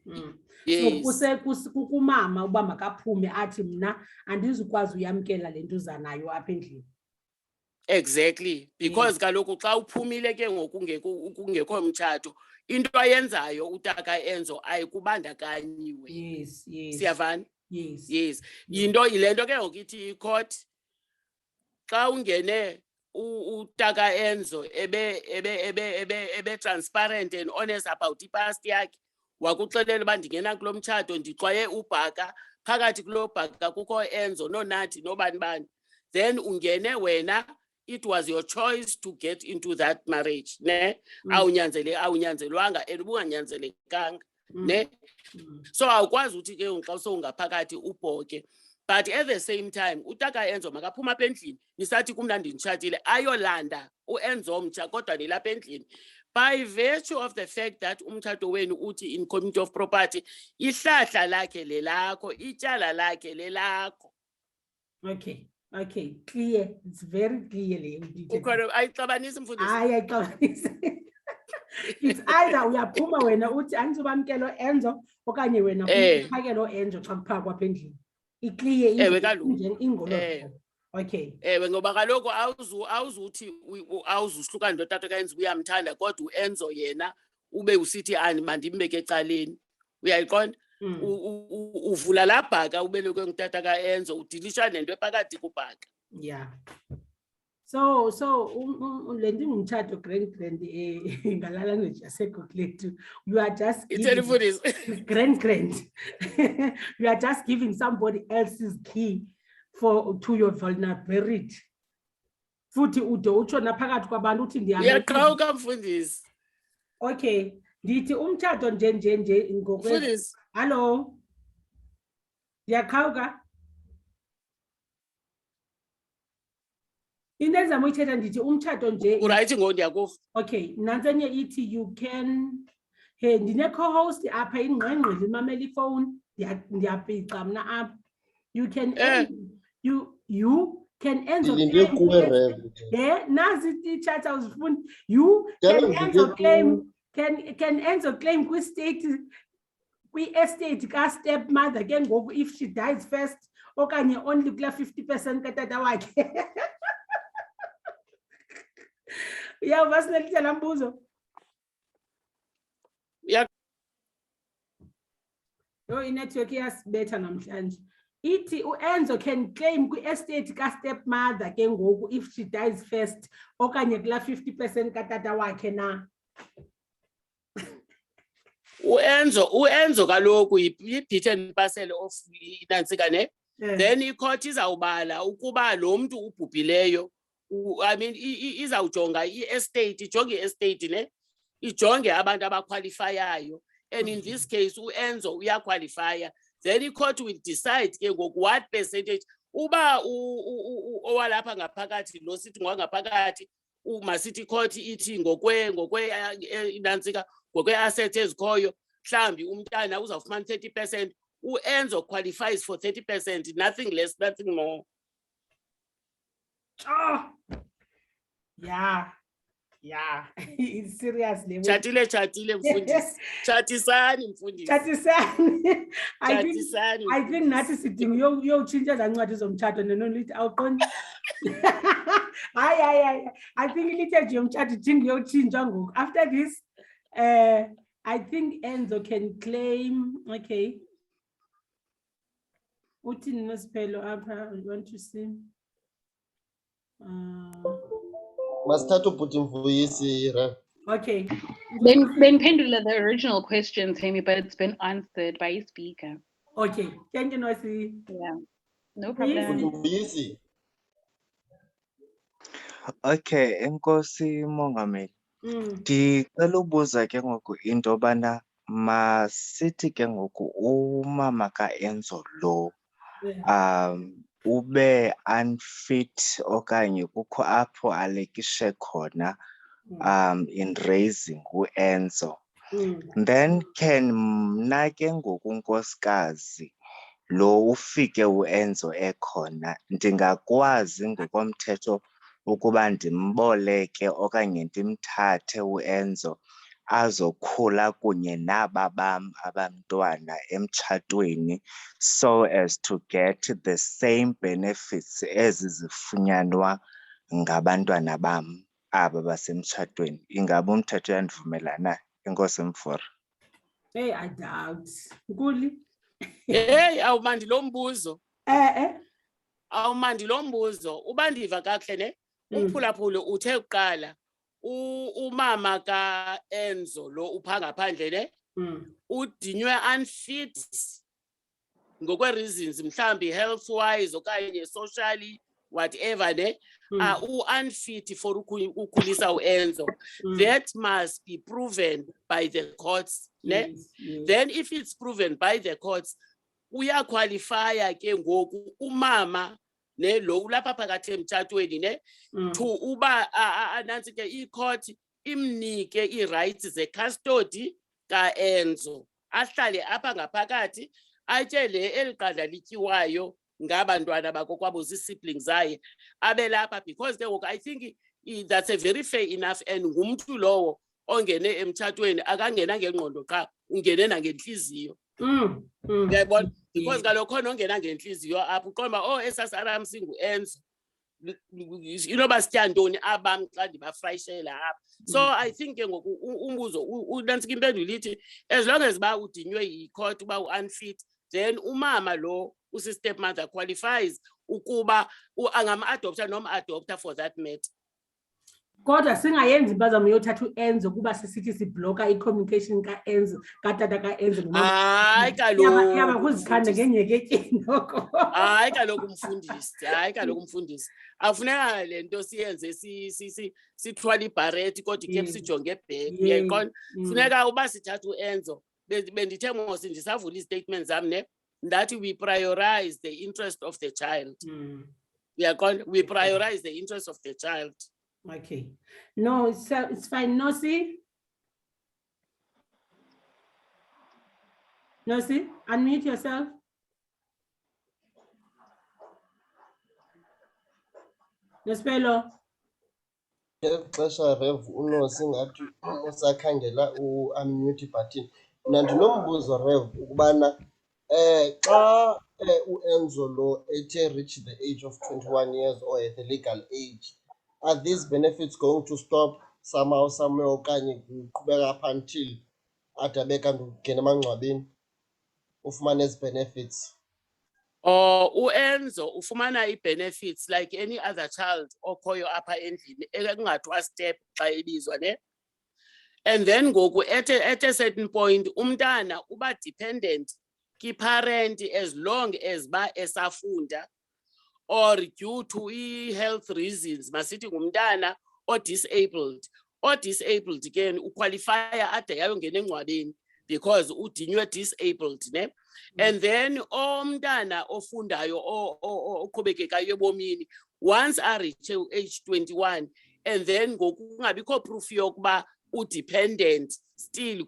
Yes. So kukumama uba makaphume athi mna andizukwazi uyamkela le nto uza nayo apha endlini. Exactly, because kaloku xa uphumile ke ngoku kungekho mtshato, into ayenzayo utaka Enzo ayikubandakanyiwe. Yes. Siyavana? Yes. Yinto ile nto ke ngoku ithi icourt xa ungene utaka Enzo ebe transparent and honest about ipast yakhe, wakuxelela uba ndingena kulo mtshato ndixwaye ubhaka, phakathi kulo bhaka kukho Enzo nonathi nobani, then ungene wena. It was your choice to get into that marriage ne? Awunyanzelwanga and ubunganyanzelekanga ne? So awukwazi uthi ke xa sowungaphakathi ubhoke. But at the same time utaka Enzo makaphuma apha endlini, nisathi kumna ndinitshatile ayolanda uEnzo mtsha kodwa nilapha endlini. By virtue of the fact that umtshato wenu uthi in community of property, ihlahla lakhe lelakho, ityala lakhe lelakho. Okay, clear. It's very clear. Ayixabanisi mfundisi. Ayixabanisi. It's either uyaphuma wena uthi andizobamkela Enzo okanye wena uphakela Enzo xa kuphakwa apha endlini. Iclear ingolo. Okay. Ngoba kaloku awuzuthi awuzuhlukana notata kaEnzo uyamthanda kodwa uEnzo yena ube usithi mandimbeke ecaleni. Uyayiqonda? Uvula la bhaka ubelekwe ngutata kaEnzo udilisha nento ephakathi kubhaka. Yeah. So le nto ingumtshato grand ngalala nje yaseGooglethu. You are just grand. You are just giving somebody else's key to your vulnerability. Futhi ude utsho naphakathi kwabantu uthi ndiyaqhawuka mfundisi. Okay, ndithi umtshato nje mfundisi. Hello. Ndiyaqhawuka. Into ezama uyithetha ndithi umtshato nje. Uright ngoku ndiyakuva. Okay, nansenye ithi you can ndine co-host apha ingqengqele imamela ifone ndiyapica mna apha. You can you can Enzo claim. Nazi i-chat awuzifuni. You can Enzo claim can Enzo claim kwi-estate ka-stepmother ke ngoku if she dies first okanye only kula 50% katata wakhe. Uyava sinelithe laa mbuzo? Inetwork iyasibetha namhlanje. Ithi uEnzo can claim kwi-estate ka-stepmother ke ngoku if she dies first okanye kula 50% katata wakhe na. uEnzo kaloku yi-bit and parcel of inantsika ne? Then icourt izawubala ukuba lo mntu ubhubhileyo izawujonga i-estate, ijonge i-estate ne? Ijonge abantu abakhwalifayayo. And in this case uEnzo uyaqualifya. Then i-court will decide ke ngoku what percentage uba owalapha ngaphakathi lo sithi ngwangaphakathi masithi court ithi inantsika ngokwe-assets ezikhoyo mhlawumbi umntana uzawufumana 30%, Enzo qualifies for 30%, nothing less, nothing more. Oh, yeah. It's seriously. Chatile mfundisi. Chatisani mfundisi. Chatisani. Chatisani I think nathi sidinga uyochintsha zancwadi zomthatho nonolithi awuqondi. Hayi. I think liturgy yomthatho idinga uyochintsha ngoku. After this, I think Enzo can claim, okay. Uthini noSiphelo apha, I want to see. Masithathe ubhuti Mvuyisi, Rev. Okay. Then pendula the original question, Tammy, but it's been answered by a speaker. Okay. Thank you, Nosi. Yeah, no Yes. Ubhuti problem. Mvuyisi. Okay, enkosi Mongameli. Ndicela ubuza ke ngoku into yobana masithi ke ngoku umama kaEnzo lo ube unfit okanye kukho apho alekishe khona in raising uEnzo. Then can mna ke ngoku unkosikazi lo ufike uEnzo ekhona ndingakwazi ngokomthetho ukuba ndimboleke okanye ndimthathe uEnzo azokhula kunye naba bam abantwana emtshatweni so as to get the same benefits ezizifunyanwa ngabantwana bam aba basemtshatweni. Ingaba umthetho uyandivumela? Enkosi Mfora. Hey, I doubt. Nkuli. Hey, awumandi lo mbuzo. Awumandi lo mbuzo. Uba ndiva kakuhle ne? Umphulaphuli uthe kuqala umama kaEnzo lo upha ngaphandle ne? Udinywe unfit ngokwe reasons mhlambi health wise okanye socially whatever ne? Unfit for ukhulisa uEnzo. That must be proven by the courts ne? Yes. Then if it's proven by the courts uyaqualifya ke ngoku umama ne lo ulapha phakathi emtshatweni ne to uba nansi ke icourt imnike ii-rights ze-custody kaEnzo ahlale apha ngaphakathi atye le eliqanda lityiwayo ngabantwana bakokwabo zii-siblings zaye abe lapha because ke ngoku I think that's a very fair enough and ngumntu lowo ongene emtshatweni akangena ngengqondo qha ungene nangentliziyo. Uyayibona? Because kaloku khona ongena ngentliziyo apha uqonda esasara singuEnzo inoba sitya ntoni abam xa ndibafrayishela apha. So I think ke ngoku umbuzo unantsika impendulo ithi as long as uba udinywe yicourt uba u-unfit then umama lo usi-stepmother qualifies ukuba angam-adopta nom-adopta for that matter. Kodwa singayenzi impazamo yothatha uEnzo kuba sisithi sibloka i-communication katata kaEnzo. Hayi kaloku. Yaba kuzikhanda ngenyeketyeni oko. Hayi kaloku umfundisi. Afuneka le nto siyenze sithwala ibharethi kodwa ike sijonge ebheki. Uyayiqonda? Funeka uba sithatha uEnzo bendithe mos ndisavula istatements zam ne that we prioritize the interest of the child. Uyaqonda? We prioritize the interest of the child. Okay. No, it's fine. Nosi, unmute yourself. Nospelo. Xesha Rev uNosi ngathi usakhangela unmute button. Mna ndinombuzo Rev ukubana xa uEnzo lo ethe reach the age of 21 years or at the legal age, are these benefits going to stop somehow somewhere okanye kuqhubeka up until ade abe kanti ungena emangcwabeni ufumane ezi benefits? uEnzo ufumana i-benefits like any other child okhoyo apha endlini ekungathiwa step xa ebizwa ne. And then ngoku at a certain point umntana uba dependent ki-parent as long as ba esafunda or due to health reasons masithi ngumntana o-disabled ke uqualifya ade ayongena engcwabeni because udinywe disabled ne. And then umntana ofundayo oqhubekekayo ebomini once a reach age 21 and then ngoku kungabikho proof yokuba udependent still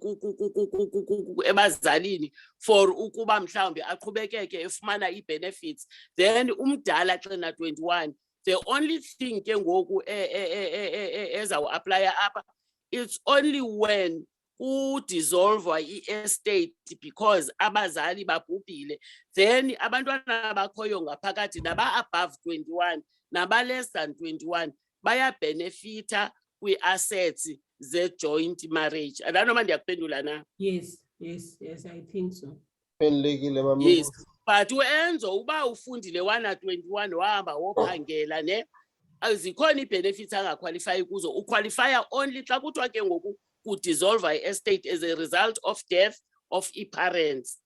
ebazalini for ukuba mhlawumbi aqhubekeke efumana ii-benefits, then umdala xa na 21, the only thing ke ngoku ezawuaplaya apha, it's only when udissolve i-estate because abazali babhubhile, then abantwana bakhoyo ngaphakathi naba-above 21 naba-less than 21 bayabenefitha kwi-assets ze-joint marriage. Andanoma ndiyakuphendula na? Yes, I think so. Phendulekile mama. Yes, but uEnzo uba ufundile wana 21 wahamba wophangela ne zikhona ii-benefits angaqualify kuzo, uqualifya only xa kuthiwa ke ngoku udissolve i-estate as a result of death of i-parents.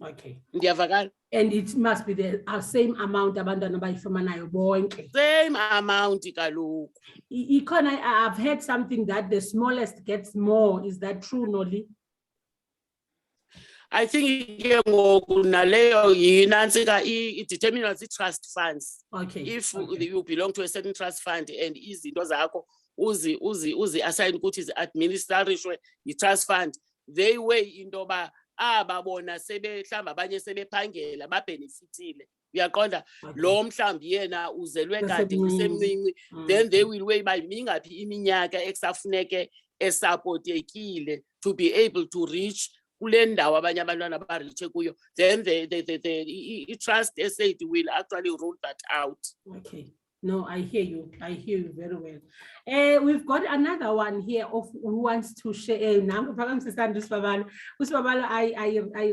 Okay. Ndiyavakala? And it must be the same amount abantwana abayifumanayo bonke. Same amount kaloku. I've heard something that the smallest gets more. Is that true, Noli? I think ke ngoku naleyo yinantsika i-determined trust funds. Okay. If you belong to a certain trust fund and izinto zakho uzi assign ukuthi zi-administrarishwe yi-trust fund, they weigh into yoba ababona mhlawumbi abanye sebephangela babenefitile, uyaqonda, lo mhlawumbi yena uzelwe kade usemncinci, then they will weigh uba mingaphi iminyaka ekusafuneke esapotekile to be able to reach kule ndawo abanye abantwana baritshe kuyo, then the trust estate will actually rule that out. Okay. No, I hear you very well. We've got another one here of who wants to share. I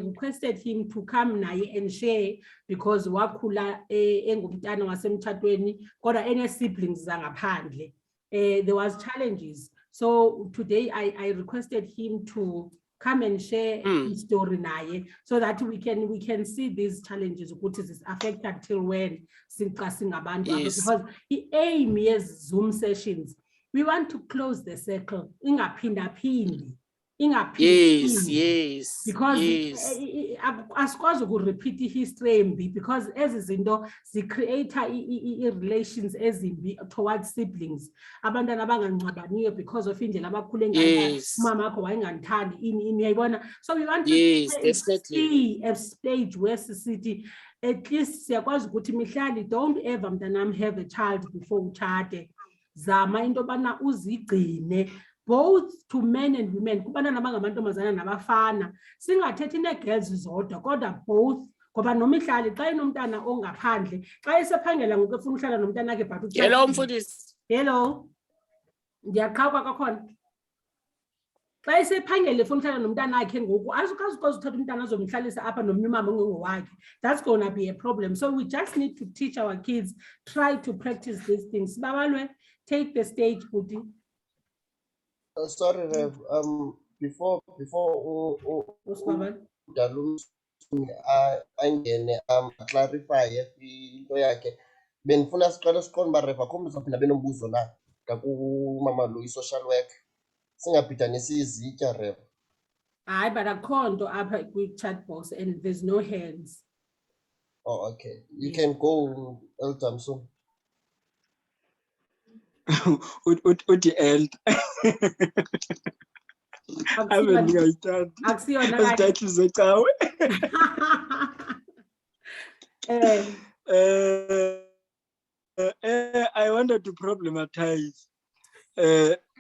requested him to come and share because wakula engumntana wasemthatweni kodwa ene siblings zangaphandle. There was challenges. So today I requested him to come and share his story naye so that we can see these challenges ukuthi is affect until when singabantu. Yes. Because the aim is Zoom sessions, we want to close the circle ingaphinda Yes. because yes. asikwazi ukurepeat history embi because ezi zinto create relations ezimbi towards siblings, abantwana abangangcwabaniyo because of indlela abakhule ngayo, Yes. umama akho wayengandithandi ini uyayibona. So we want to definitely see a stage where city at least siyakwazi ukuthi mihlali don't ever mntanam have a child before utshate, zama into bana uzigcine both to men and women, kubantwana abangamantombazana nabafana, singathethi ne-girls zodwa kodwa both, ngoba noma ihlali xa inomntana ongaphandle xa esephangela ngoku efuna uhlala nomntana akhe but hello mfundisi. hello ndiyaqhawuka kakhona xa esephangela efuna uhlala nomntana akhe ngoku azukwazi uthatha umntana azomhlalisa apha nomnye umama ongengowakhe. That's gonna be a problem. So we just need to teach our kids, try to practice these things. Babalwe, take the stage, Buti. Sorry, Rev. Before angene clarify into yakhe, benifuna siqale siqonde uba Rev akho mzawuphinda benombuzo na ngakumama lo i-social work, singabhidanisi izitya Rev. Hayi, but akho nto apha kwi-chat box and there's no hands. Oh, okay. You can go, Elder soon. uthi eld ave ndingayithandi Akusiyona azithathu zecawe. I wanted to problematize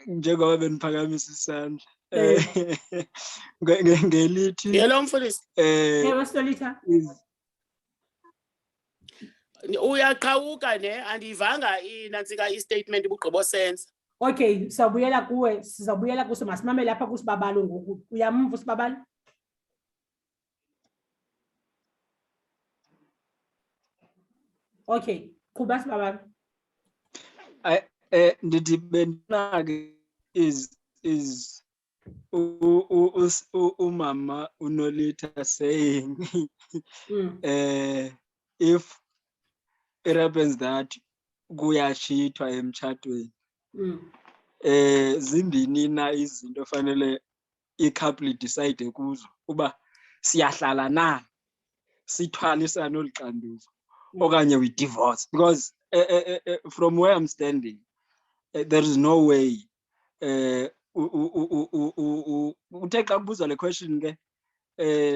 njengoba beniphakamisa isandla ngelithi Hello mfundisi. Solita. Uyaqhawuka ne andivanga inantsika i-statement bugqibo sense. Okay, sabuyela kuwe, sizabuyela kuso, masimamele lapha kusibabalo ngoku. Uyamva usibabalo? Okay, kuba sibabalo. ndithi benake is umama unolita saying if it happens that kuyashithwa emtshatweni, zimbini na izinto fanele i-couple decide kuzo uba siyahlala na, sithwalisana olu xanduva okanye we divorce, because from where I'm standing there is no way uthe xa kubuza le question ke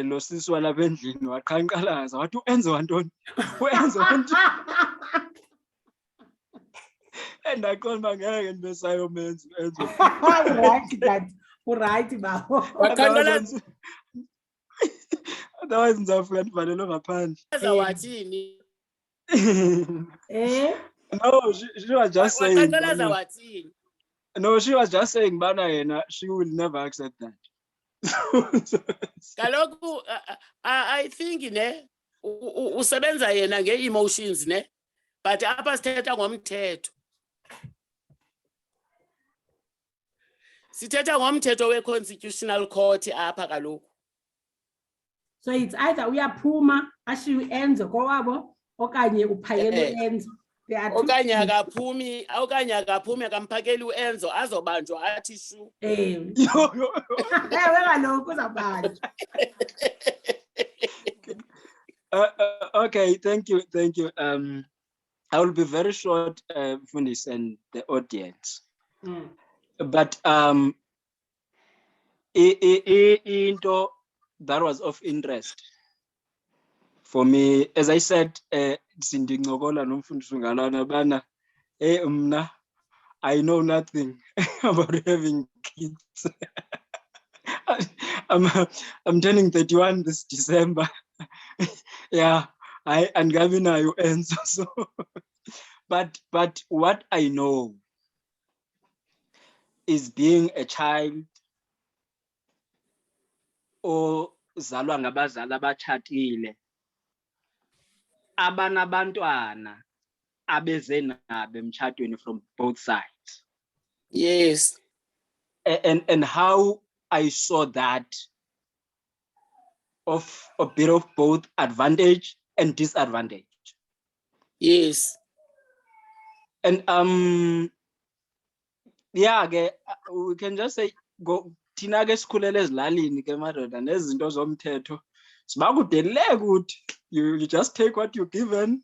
lo sisi walapha endlini waqhankqalaza wathi uenze wantoni uenze wantoni andaqonda uba ngeke ndibe sayomenza uenze Right, that right babo. Waqhankqalaza otherwise ndizawufika ndivalelwe ngaphandle. wathini? No, she was just saying Waqhankqalaza wathini? no, she was just saying bana yena she will never accept that. Kaloku I think ne usebenza yena nge-emotions ne, but apha sithetha ngomthetho. Sithetha ngomthetho we-constitutional court apha kaloku. So it's either uyaphuma ashiwe enzo kowabo okanye uphakele enzo. They are two Okanye things. akaphumi akamphakeli uenzo azobanjwa athi shu. Ewe kaloku uzabanjwa. Okay, thank you. I will be very short, Funis and the audience. But into that was of interest for me, as I said, sindincokola nomfundisi uNgalana bana mna I know nothing about having kids. I'm turning 31 this December. Yeah, angabi nayo enzo so but what I know is being a child ozalwa ngabazali abatshatile abanabantwana abeze nabo emtshatweni from both sides. Yes. And how I saw that of a bit of both advantage and disadvantage. Yes. And yeah, we can just say go thina ke sikhulele ezilalini ke madoda nezinto zomthetho sibakudelele ukuthi you just take what you're given,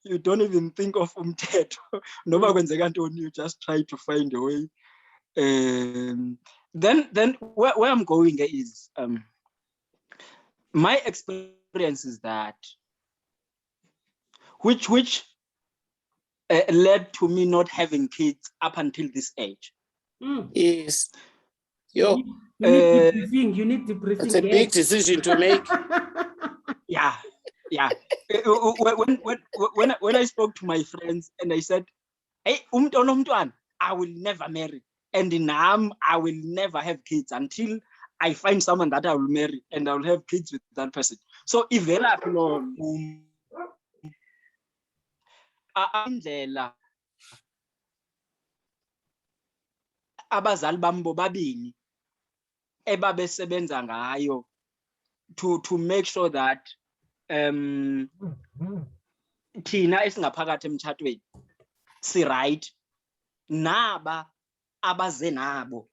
you don't even think of umthetho noba kwenzeka ntoni, you just try to find a way. Then where I'm going is my experience is that which led to me not having kids up until this age. Yes. Yo. You need debriefing. It's a big decision to make. Yeah. When I spoke to my friends and I said, hey, I will never marry. And in I will never have kids until I find someone that I will marry and I will have kids with that person. So if abazali bami bobabini ebabesebenza ngayo to make sure that thina esingaphakathi emtshatweni si right naba abaze nabo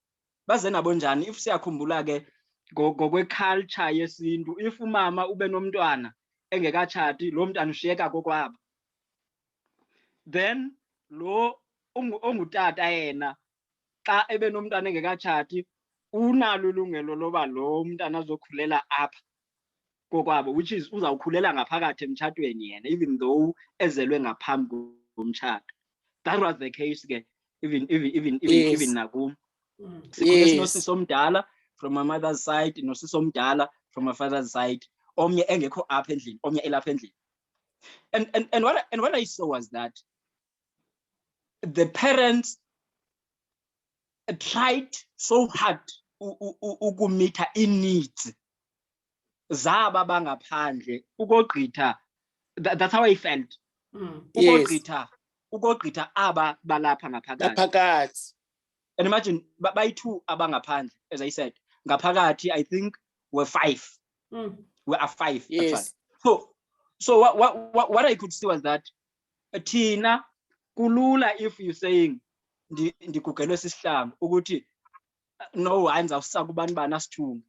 baze nabo njani. If siyakhumbula ke ngokwe culture yesintu, if umama ube nomntwana engekatshati lo mntwana ushiyeka kokwabo, then lo ongutata yena xa ebe nomntwana engekatshati unalo ilungelo loba lo mntwana azokhulela apha kokwabo, which is uzawukhulela ngaphakathi emtshatweni yena even though ezelwe ngaphambi komtshato. That was the case ke even nakum. Sikhule sinosisomdala from my mother's side, nosisomdala from my father's side, omnye engekho apha endlini omnye elapha endlini. And what I saw was that the parents tried so hard ukumita in-needs zaba bangaphandle ukogqitha. That's how I felt. Ukogqitha aba balapha ngaphakathi. And imagine bayi-2 abangaphandle, as I said, ngaphakathi I think we're 5. We are 5 actually. So what I could see was that thina kulula if you saying ndigugelwe sisihlangu ukuthi no ayizawusaka ubani bani asithunga.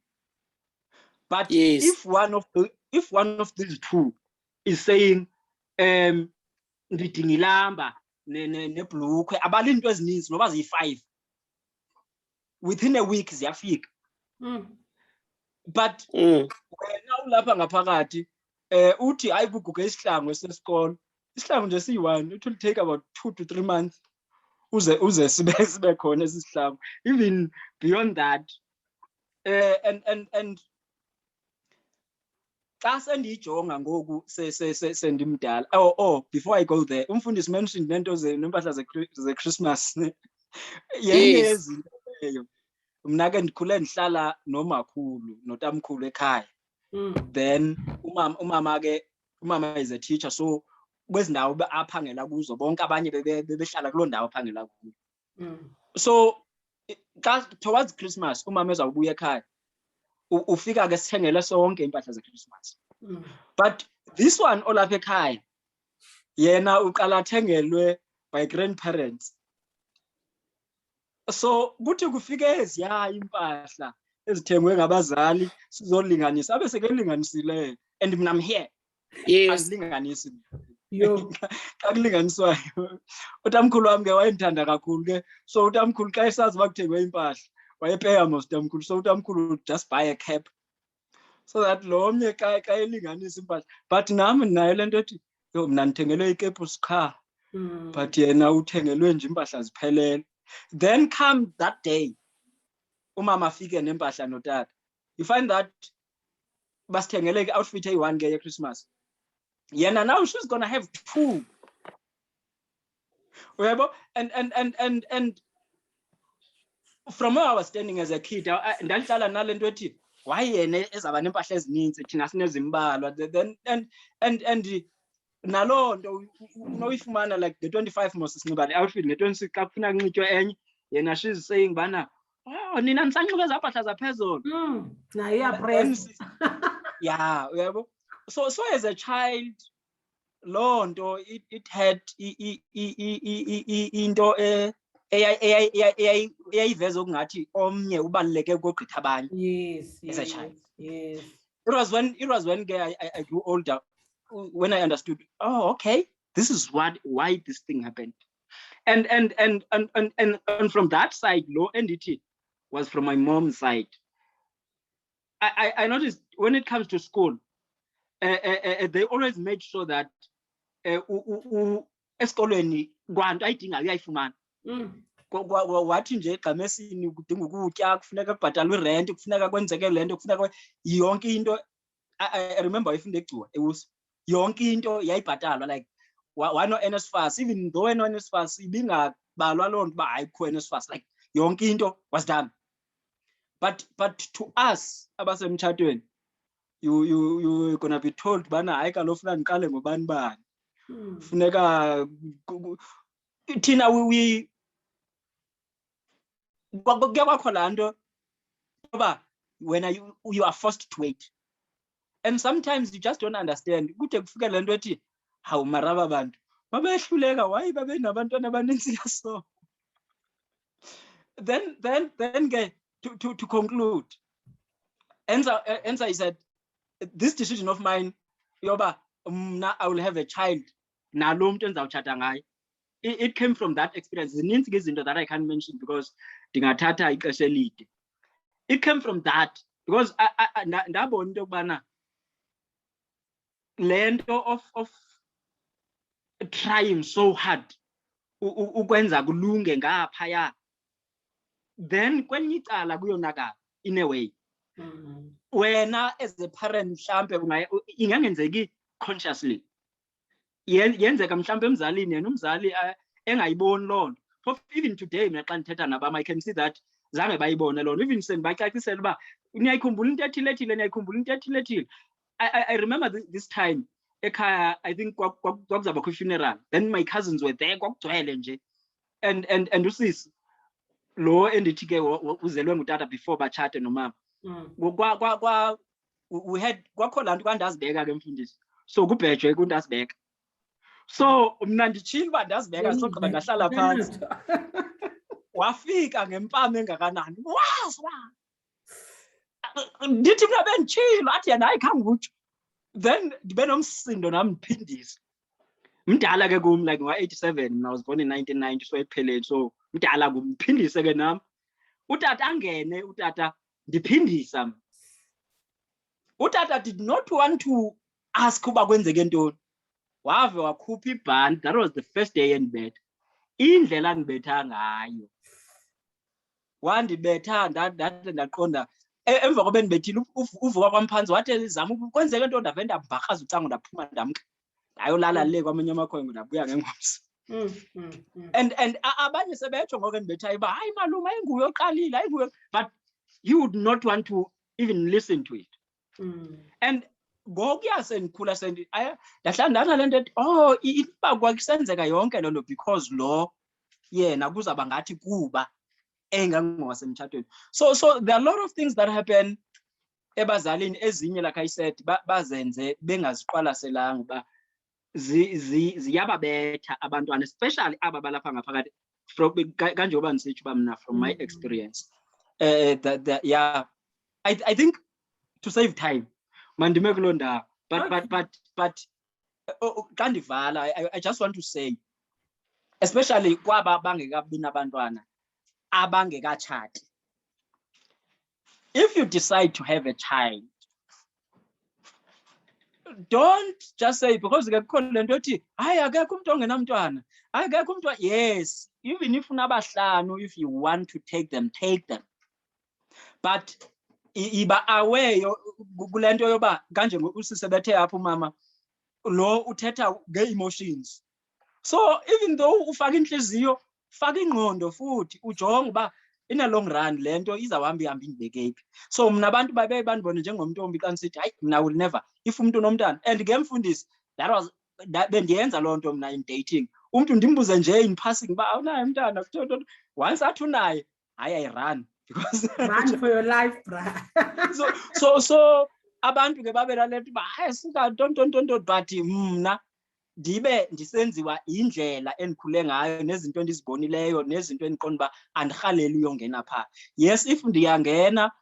But if one of these 2 is saying ndidingilamba nebhlukwe abalinto ezininzi noba ziyi-5, within a week ziyafika. But wena ulapha ngaphakathi uthi hayi kuguge isihlangu sesikolo. Isihlangu nje siyi-1, it will take about 2 to 3 months uze sibe khona esihlangu. Even beyond that, and xa sendiyijonga ngoku sendimdala. Before I go there, umfundisi mentioned nempahla ze-Christmas. Yenye yezinto leyo. Mna ke ndikhule ndihlala nomakhulu notamkhulu ekhaya. Then umama is a teacher, so kwezi ndawo aphangela kuzo bonke abanye bebehlala kuloo ndawo aphangela kuyo. So towards Christmas umama ezawubuya ekhaya ufika ke sithengele sonke impahla ze-Christmas. But this one olapha ekhaya yena uqala athengelwe by grandparents. So kuthi kufike eziya impahla ezithengwe ngabazali sizolinganisa abe sekelinganisile, and mina I'm here. Yes. Angilinganisi. Xa kulinganiswayo utamkhulu wami ke wayendithanda kakhulu ke, so utamkhulu xa esazi uba kuthengwe impahla wayepeya most utamkhulu, so utamkhulu would just buy a cap so that lo omnye xa elinganisa impahla. But nami ndinayo le nto ethi yo mna ndithengelwe ikepu sikha, but yena uthengelwe nje impahla ziphelele. Then come that day umama afike nempahla notata, you find that basithengele outfit eyi-1 ke ye-Christmas. Yena now she's gonna have 2. And from where I was standing as a kid, ndalihlala nale nto ethi why yena ezaba nempahla ezininzi thina sinezimbalwa. Then and naloo nto unoyifumana like the 25 mos sinxiba le outfit, nge-26 xa kufuna kunxitywe enye yena she's saying bana nina nisanxibe ezaa mpahla zaphezulu. Nayo iyapresa. Yeah, uyabo. So as a child loo nto it had into eyayiveza okungathi omnye ubaluleke ukogqitha abanye. Yes. As a child. Yes. It was when I grew older when I understood, okay, this is why this thing happened. And from that side, low NDT was from my mom's side. I noticed when it comes to school, they always made sure that esikolweni kwanto ayidingayo uyayifumana. Wathi nje egqamesini kudinga ukutya, kufuneka kubhatalwe irent, kufuneka kwenzeke le nto, kufuneka yonke into. I remember ifunda egcuwa ewusa yonke into yayibhatalwa, like wano NSFAS, even though no NSFAS ibingabalwa loo nto uba hayi kukho NSFAS, like yonke into was done. But to us abasemtshatweni, you gonna be told bana hayi kaloku funeka ndiqale ngobani bani. Funeka thina kuke kwakho laa nto yoba when you are forced to wait, and sometimes you just don't understand. Kude kufike le nto ethi hawu maraba bantu babehluleka, why babe nabantwana abaninzi kaso. Then ke to conclude, Enza is that this decision of mine yoba I will have a child nalo mntu endizawutshata ngayo, it came from that experience. Zininzi ke izinto that I can't mention because ndingathatha ixesha elide. It came from that because ndabona into yokubana le nto of trying so hard ukwenza kulunge ngaphaya, then kwenye icala kuyonakala in a way. Wena as a parent mhlambe ingangenzeki consciously, yenzeka mhlambe emzalini, yena umzali engayiboni loo nto. So even today mina xa ndithetha nabam I can see that zange bayibone loo nto. Even sendibacacisela uba niyayikhumbula into ethile ethile, niyayikhumbula into ethile ethile. I remember this time ekhaya, I think kwakuzabakho i-funeral, then my cousins were there, kwakugcwele nje, and usisi lo endithi ke uzelwe ngutata before batshate nomama. We had kwakho laa nto kwandazibeka ke mfundisi, so kubhejwe kundazibeka. So mna nditshile uba ndazibeka, sogqiba ndahlala phantsi. Wafika ngempama engakanani, ndithi mna benditshilo, athi yena hayi khange utsho. Then ndibe nomsindo nam ndiphindisa. Mdala ke kum, like ngo-87, I was born in 1990, so ekupheleni, so mdala kum, ndiphindise ke nam. utata angene utata ndiphindisa. Utata did not want to ask uba kwenzeke ntoni. Wave wakhupha ibhanti. That was the first day endibetha. Indlela andibetha ngayo. Wandibetha ndade ndaqonda emva kobe ndibethile uvuka kwamphantsi wathi zama kwenzeke ntoni ndave ndabharhaza ucango ndaphuma ndamka. Ndayolala le kwamanye amakhwenkwe ndabuya ngengomso. And abanye sebetsho ngoku endibethayo uba hayi malume ayinguye oqalile ayinguye, but you would not want to even listen to it. And ngokuya sendikhula ndahlala ndana le nto iba kwasenzeka yonke loo nto because lo yena kuzawuba ngathi kuba engangowasemtshatweni. So there are a lot of things that happen ebazalini ezinye, like I said, bazenze bengaziqwalaselanga uba ziyababetha abantwana, especially aba balapha ngaphakathi. Kanjengoba ndisitsho uba mna from my experience. Yeah, I think to save time mandime kuloo ndawo, but xa ndivala I just want to say, especially kwaba bangekabi nabantwana abangekatshati, if you decide to have a child, don't just say because kukhona le nto yothi hayi akekho umuntu ongenamntwana, akekho umuntu. Yes, even if unabahlanu, if you want to take them, but iba aware kule nto yoba kanje usise bethe apha umama lo uthetha nge-emotions. So even though ufaka inhliziyo, faka ingqondo futhi ujonge uba in a long run le nto izawuhamba ihambe indibeke phi. So mna abantu babe bandibone njengomntombi xa ndisithi hayi mna will never, if umuntu unomntana. And ngemfundisi bendiyenza loo nto mna in dating, umntu ndimbuze nje in passing uba awunaye umntana, once athi unaye hayi I run, because Run for your life, bra. so abantu ke babe nale nto uba hayi sika don't, but mna ndibe ndisenziwa indlela endikhule ngayo nezinto endizibonileyo nezinto endiqonda uba andirhaleli uyongena phaa. Yes, if ndiyangena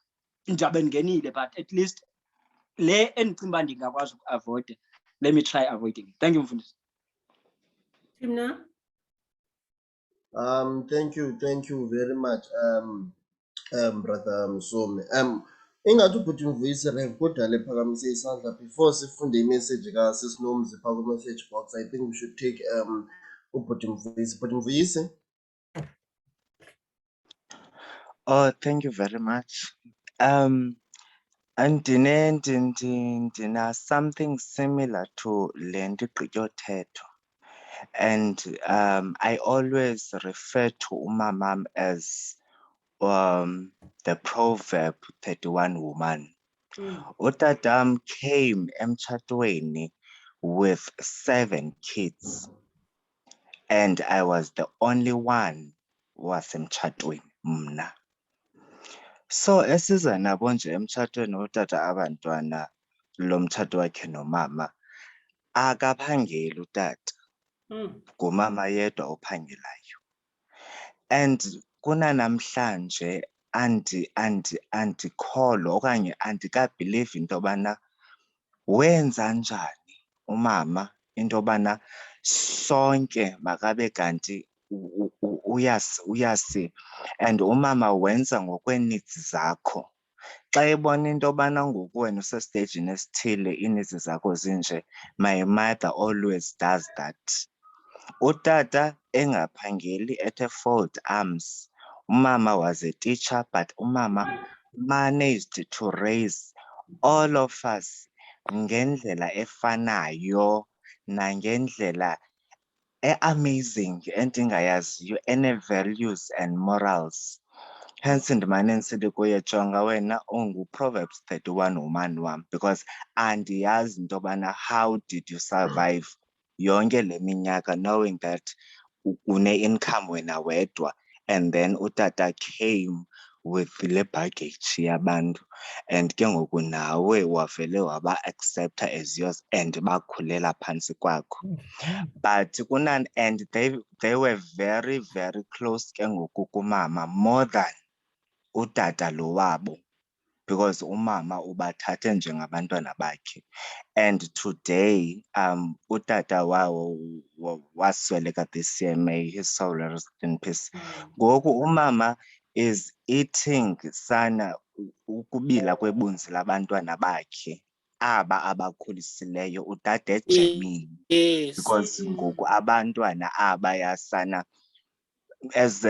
ndizabe ndingenile, but at least le endicinga uba ndingakwazi ukuavoida, let me try avoiding it. Thank you, Mfundisi. Timna? Thank you very much, brother Msomi. Ingathi ubhuti Mvuyisi Rev kodwa lephakamise isandla before sifunde imessage kaSisinomzi phaa ku-message box. I think we should take ubhuti Mvuyisi. Bhuti Mvuyisi. Oh, thank you very much. Ndina something similar to le nto igqityothetho, and I always refer to umamam as the proverb 31 woman. Utadam came emtshatweni with 7 kids, and I was the only one wasemtshatweni mna. So esiza nabo nje emtshatweni utata abantwana lo mtshato wakhe nomama, akaphangeli utata, ngumama yedwa ophangelayo. And kunanamhlanje andikholwa okanye andikabhilivi into yobana wenza njani umama into yobana sonke makabe kanti uyasi, and umama wenza ngokwe-needs zakho. Xa ebona into yobana ngoku wena usesteyijini esithile ii-needs zakho zinje, my mother always does that. Utata engaphangeli at a fold arms. Umama was a teacher, but umama managed to raise all of us ngendlela efanayo nangendlela amazing endingayaziyo, ene-values and morals. Hence ndimane ndisithi kuye jonga wena ungu-Proverbs 31 woman wam, because andiyazi into yobana how did you survive yonke le minyaka knowing that une-income wena wedwa, and then utata came with le baggage yabantu, and ke ngoku nawe wavele waba-accepta as yours and bakhulela phantsi kwakho. But and they were very, very close ke ngoku kumama, more than utata lo wabo, because umama ubathathe njengabantwana bakhe. And today utata wawo wasweleka this year, may his soul rest in peace. Ngoku umama is eating sana ukubila kwebunzi labantwana bakhe aba abakhulisileyo utata ejemini, Yes. because ngoku abantwana abaya sana as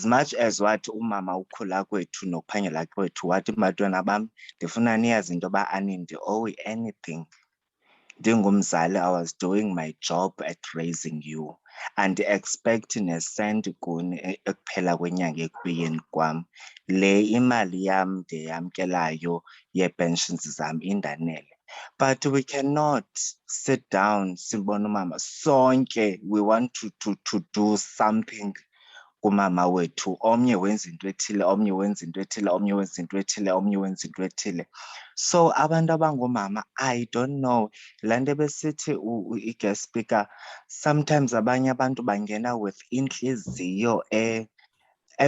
much as wathi umama ukhula kwethu nokuphangela kwethu wathi bantwana bam ndifuna niyazi into yoba anindi owe anything. Ndingumzali, I was doing my job at raising you and expect nesenti kuni ekuphela kwenyanga ekubiyeni kwam. Le imali yam ndiyamkelayo yee-pensions zam indanele. But we cannot sit down sibone umama sonke we want to do something kumama wethu, omnye wenza into ethile, omnye wenza into ethile, omnye wenza into ethile, omnye wenza into ethile. So abantu abangomama, I don't know, laa nto besithi i-guest speaker, sometimes abanye abantu bangena with intliziyo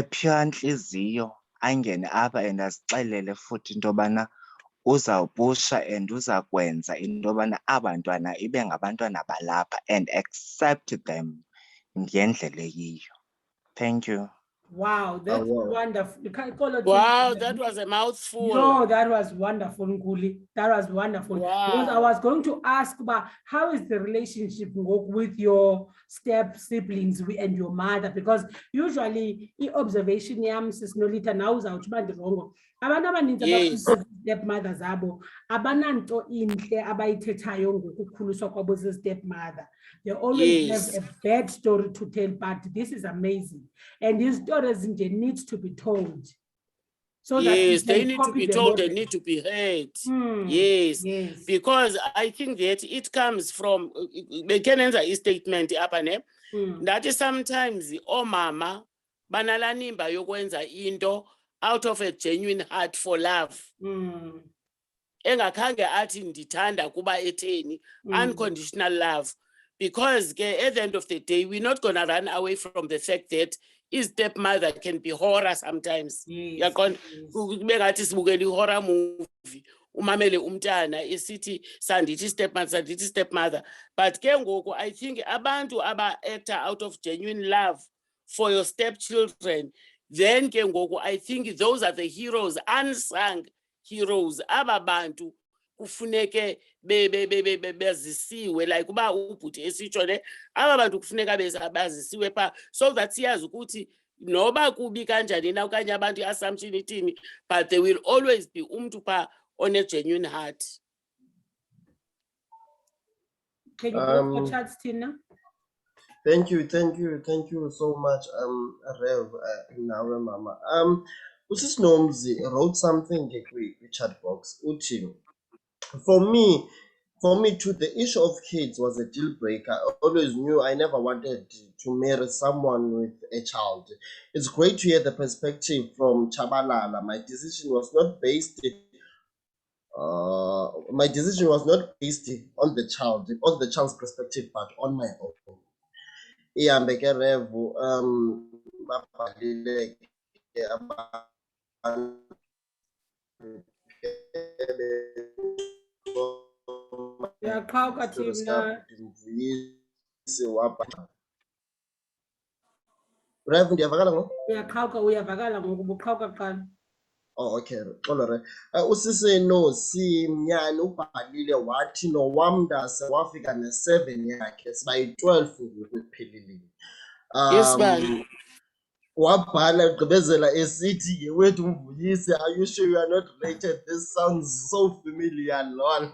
pure ntliziyo, angene apha and asixelele futhi into yobana uzawupusha and uzakwenza into yobana abantwana ibe ngabantwana balapha and accept them ngendlela eyiyo. Thank you. Wow, that's wow. wonderful. You can't call it. Wow, that was a mouthful. No, that was wonderful, Nkuli. That was wonderful. Wow. Because I was going to ask about how is the relationship with your step siblings and your mother? Because usually, observation yam sisinolita now uzawuthi wrong. Abantu abaninzi Yes. stepmother zabo abananto inhle abayithethayo ngokukhuliswa kwabo stepmother. They always Yes. have a bad story to tell, but this is amazing. And these stories needs to be told. So yes, that they need to be told, they need to be heard. Yes. Yes. Because I think that it comes from bekenenza i-statement apha ne. That is sometimes omama banalanimba yokwenza into out of a genuine heart for love. Engakhange athi ndithanda kuba etheni, unconditional love. Because at the end of the day, we're not going to run away from the fact that his stepmother can be horror sometimes. Yes. Bengathi sibukela i-horror movie, umamele umntana isithi sandithi stepmother. But ke ngoku, I think abantu aba-actor out of genuine love for your stepchildren, then ke ngoku, I think those are the heroes, unsung heroes. Aba bantu kufuneke bezisiwe, like uba ubhuti esitsho ne, aba bantu kufuneka bazisiwe pha, so that siyazi ukuthi noba kubi kanjani na okanye abantu i-assumption ithini, but there will always be umntu pha on a genuine heart. Can you go for chats, Tina? Thank you so much, Rev Nawe Mama. Usis Nomzi wrote something chat box. Uchi. For me too, the issue of kids was a deal breaker. I always knew I never wanted to marry someone with a child. It's great to hear the perspective from Chabalala. My decision was not based on the child's perspective, but on my own. Ihambe ke Rev babhalile ke abantu Uyaqhawuka Tina. Rev ndiyavakala ngoku? Uyavakala ngoku ubuqhawuka kuqala. Oh, okay. Xolo usisi Nosi Mnyani ubhalile wathi nowamndase wafika ne-7 yakhe siba yi-12 ngoku iphelile. Yes, bani. Wabhala egqibezela esithi yewethu Mvuyisi, are you sure you are not related? This sounds so familiar, lol.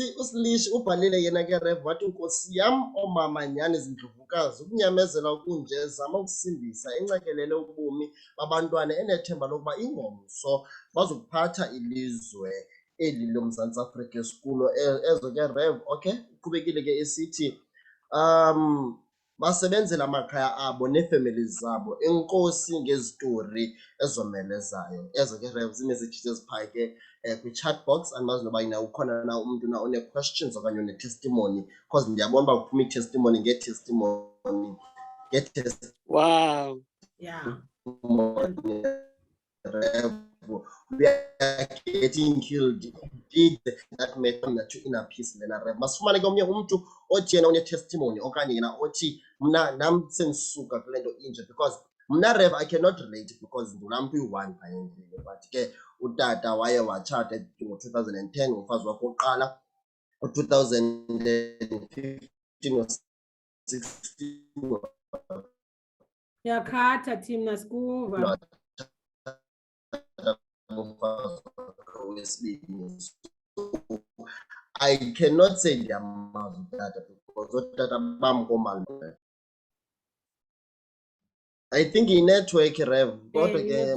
Usilish ubhalile yena ke Rev wathi Nkosi yam oomama nyani zindlovukazi ukunyamezela kunje zama ukusindisa encekelele ubomi babantwana enethemba lokuba ingomso bazokuphatha ilizwe eli loMzantsi Afrika esikulo ezo ke Rev. Okay, uqhubekile ke esithi basebenzela amakhaya abo neefemeli zabo, enkosi ngezitori ezomelezayo. Ezo ke Rev zinezithi eziphaa ke kwi-chat box. Andimazi noba yina ukhona na umntu na one-questions okanye one-testimony, because ndiyabona uba kuphuma i-testimony nge-testimony. Wow. Yeah. Rev, we are getting killed did that made them to inner peace lena rev. Masifumane ke omnye umuntu othi yena une-testimony okanye yena othi mna nam sendisuka kule nto inje because mna rev I cannot relate because ndulaa mntu uyi-one phaya endlini but ke utata waye watshata ngo-2010 ngumfazi wakhe wokuqala, ngo-2015 or 16 Yakhatha thina sikuva. I cannot say ndiyamazi utata because utata bam komali. I think i-network rev kodwa ke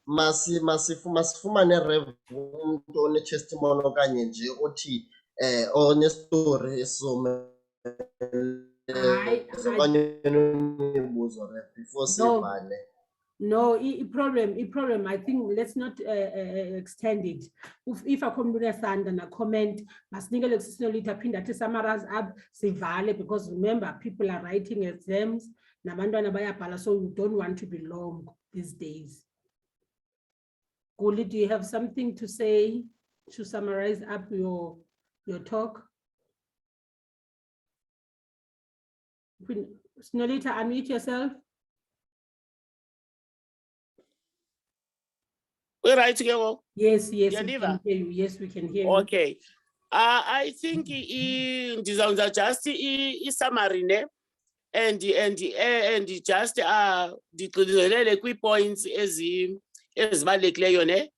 masifumane rev umuntu one-testimony okanye nje othi onestory okanye nemibuzo rev before sivale. No, problem. I think let's not extend it. If a community stand and a comment, must nigga phinda to summarize up sivale because remember people are writing exams. Nabantwana bayabhala, so you don't want to be long these days. Guli, do you have something to say to summarize up your talk? Snolita, unmute yourself. We're right to go. Yes, we Yaniva? can hear you. Yes, we can hear you. Okay. I think ndizawuza just summary ne and just ndigqizelele kwi-points ezibalulekileyo ne.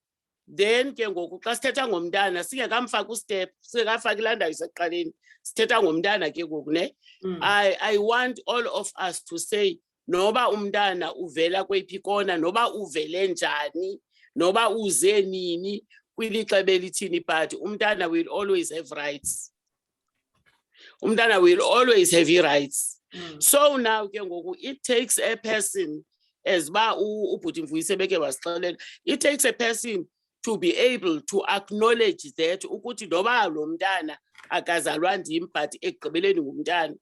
Then ke ngoku xa sithetha ngomntana singekamfaki ustep singekafaki ilandayo isekuqaleni sithetha ngomntana ke ngoku ne. I want all of us to say noba umntana uvela kweyiphi kona noba uvele njani noba uze nini kwilixa belithini but umntana will always have rights. Umntana will always have rights. So now ke ngoku it takes a person as ba ubhuti Mvuyise beke wasixelela, it takes a person to be able to acknowledge that ukuthi noba lo mntana akazalwa ndim but ekugqibeleni ngumntana.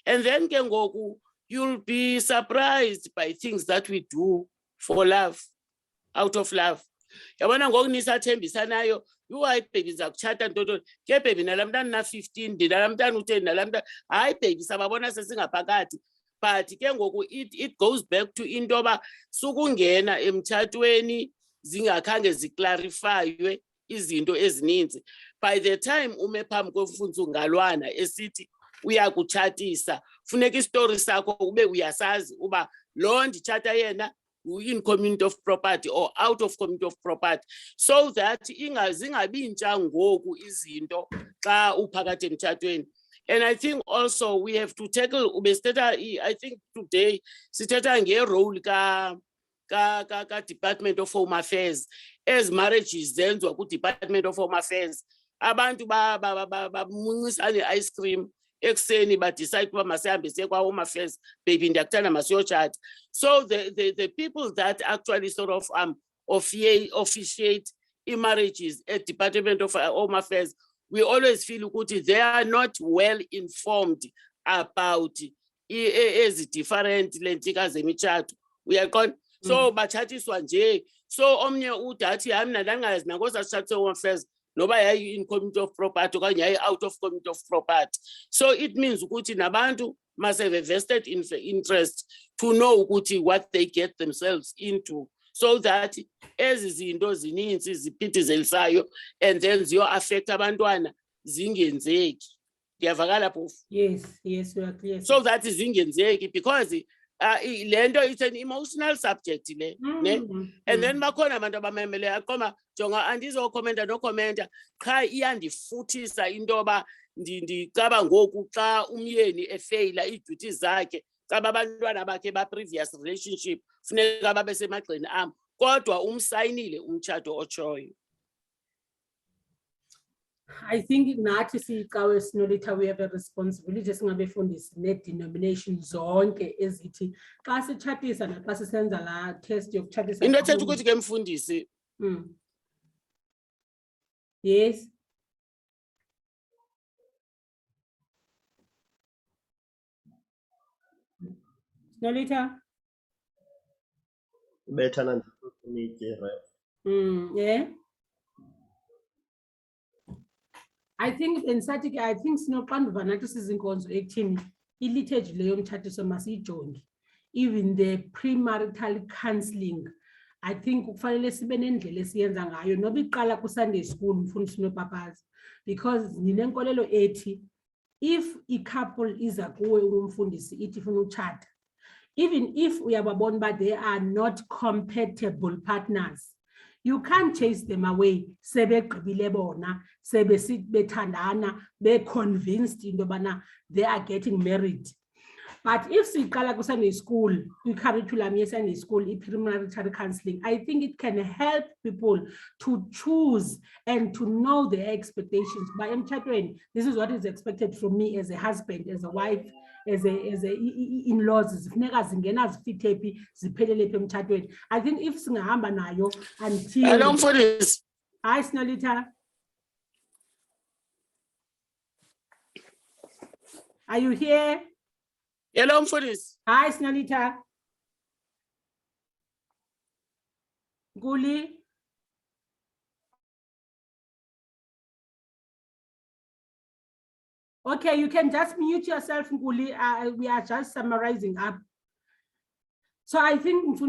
And then ke ngoku you'll be surprised by things that we do for love, out of love. Yabona ngoku nisathembisanayo, hayi baby zakutshata ntotoni, ke baby nala mntana na 15 ndinala mntana u10 nala mntana, hayi baby sababona sesingaphakathi. But ke ngoku it goes back to into yoba sukungena emtshatweni zingakhange ziklarifaywe izinto ezininzi. By the time ume phambi komfundisi ungalwana esithi uyakutshatisa, funeka istory sakho ube uyasazi uba lo nditshata yena in community of property or out of community of property, so that zingabi ntsha ngoku izinto xa uphakathi emtshatweni. And I think also we have to tackle I think today sithetha ngerole ka Department of Home Affairs as marriages zenziwa ku Department of Home Affairs. Abantu bamuncisane ice cream ekuseni ba decide uba masihambe siye kwa Home Affairs, baby ndiyakuthanda masiyotshata. So the people that actually sort of officiate marriages at Department of Home Affairs, we always feel ukuthi they are not well informed about ezi different lentika zemitshato. Uyaqonda? So batshatiswa nje. So omnye udathi hayi mina ndangayazi nangosa sitshatise Home Affairs noba yayi in community of property okanye yayi out of community of property. So it means ukuthi nabantu must have a vested interest to know ukuthi what they get themselves into, so that ezi zinto zininzi ziphithizelisayo and then ziyo affect abantwana zingenzeki. Ndiyavakala phofu? Yes, we are clear. So that zingenzeki because lento it's an emotional subject le ne. And then bakhona abantu abamemele aqoma jonga andizokhomenta nokhomenta qha iyandifuthisa into yoba ndicaba ngoku xa umyeni efeyila iduty zakhe caba abantwana bakhe ba-previous relationship funeka babe semagxeni am kodwa umsayinile umtshato otshoyo. I think nathi sicawe Snolita we have a responsibility singabefundisi ne-denomination zonke ezithi xa sitshatisa naxa sisenza la test yokutshatisa. Into ethetha ukuthi ke mfundisi. Yes. Snolita? Better than the right? Yeah. I think ensathi ke I think sinoxanduva nathi sizinkonzo ekuthini ilitheji leyo mtshatiso masiyijonge. Even the premarital counseling, I think kufanele sibe nendlela esiyenza ngayo noba iqala ku Sunday school mfundisi nopapazi, because ninenkolelo ethi if a couple iza kuwe umfundisi ithi ifuna utshata, even if uyababona ba they are not compatible partners, you can't chase them away. Sebegqibile bona, bethandana, be convinced into bana they are getting married. But if siqala ku Sunday school, curriculum ye Sunday school, premarital counseling, I think it can help people to choose and to know their expectations. By emtshatweni, this is what is expected from me as a husband, as a wife, as a in-laws. Zifuneka zingena zifithe phi ziphelele phi emtshatweni. I think if singahamba nayo until Hello, mfundisi. Hi, Snolita. Are you here? Hello, mfundisi. Hi, Snolita. Guli. Okay, you can just mute yourself, Guli. We are just summarizing up. So I think we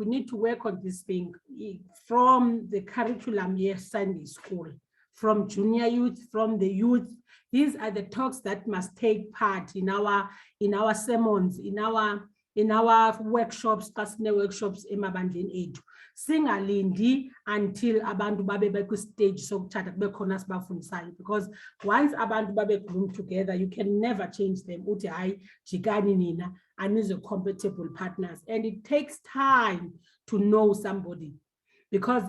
need to work on this thing from the curriculum year Sunday school, from junior youth, from the youth. These are the talks that must take part in our sermons, in our workshops, personal workshops, emabandleni ethu. Singalindi until abantu babe beku stage sokuthatha kube khona sibafundisayo, because once abantu babe glued together, you can never change them. Uthi hayi jikani nina anizo compatible partners, and it takes time to know somebody, because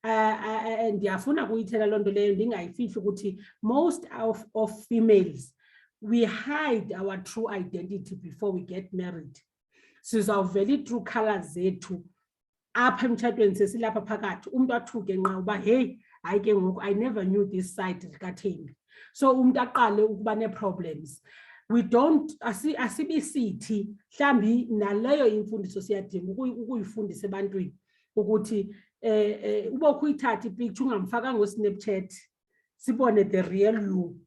ndiyafuna kuyithela loo nto leyo ndingayifihli ukuthi most of females, we hide our true identity before we get married. Sizawuvela true colors zethu apha emtshatweni sesilapha phakathi, umuntu athuke nqa uba hey hayi ke ngoku I never knew this side kaThembi. So umuntu aqale ukuba ne-problems. We don't asibisithi mhlambi naleyo imfundiso siyadinga ukuyifundisa ebantwini ukuthi uba ukuyithatha ipicture ungamfakanga ngo-Snapchat sibone the real you,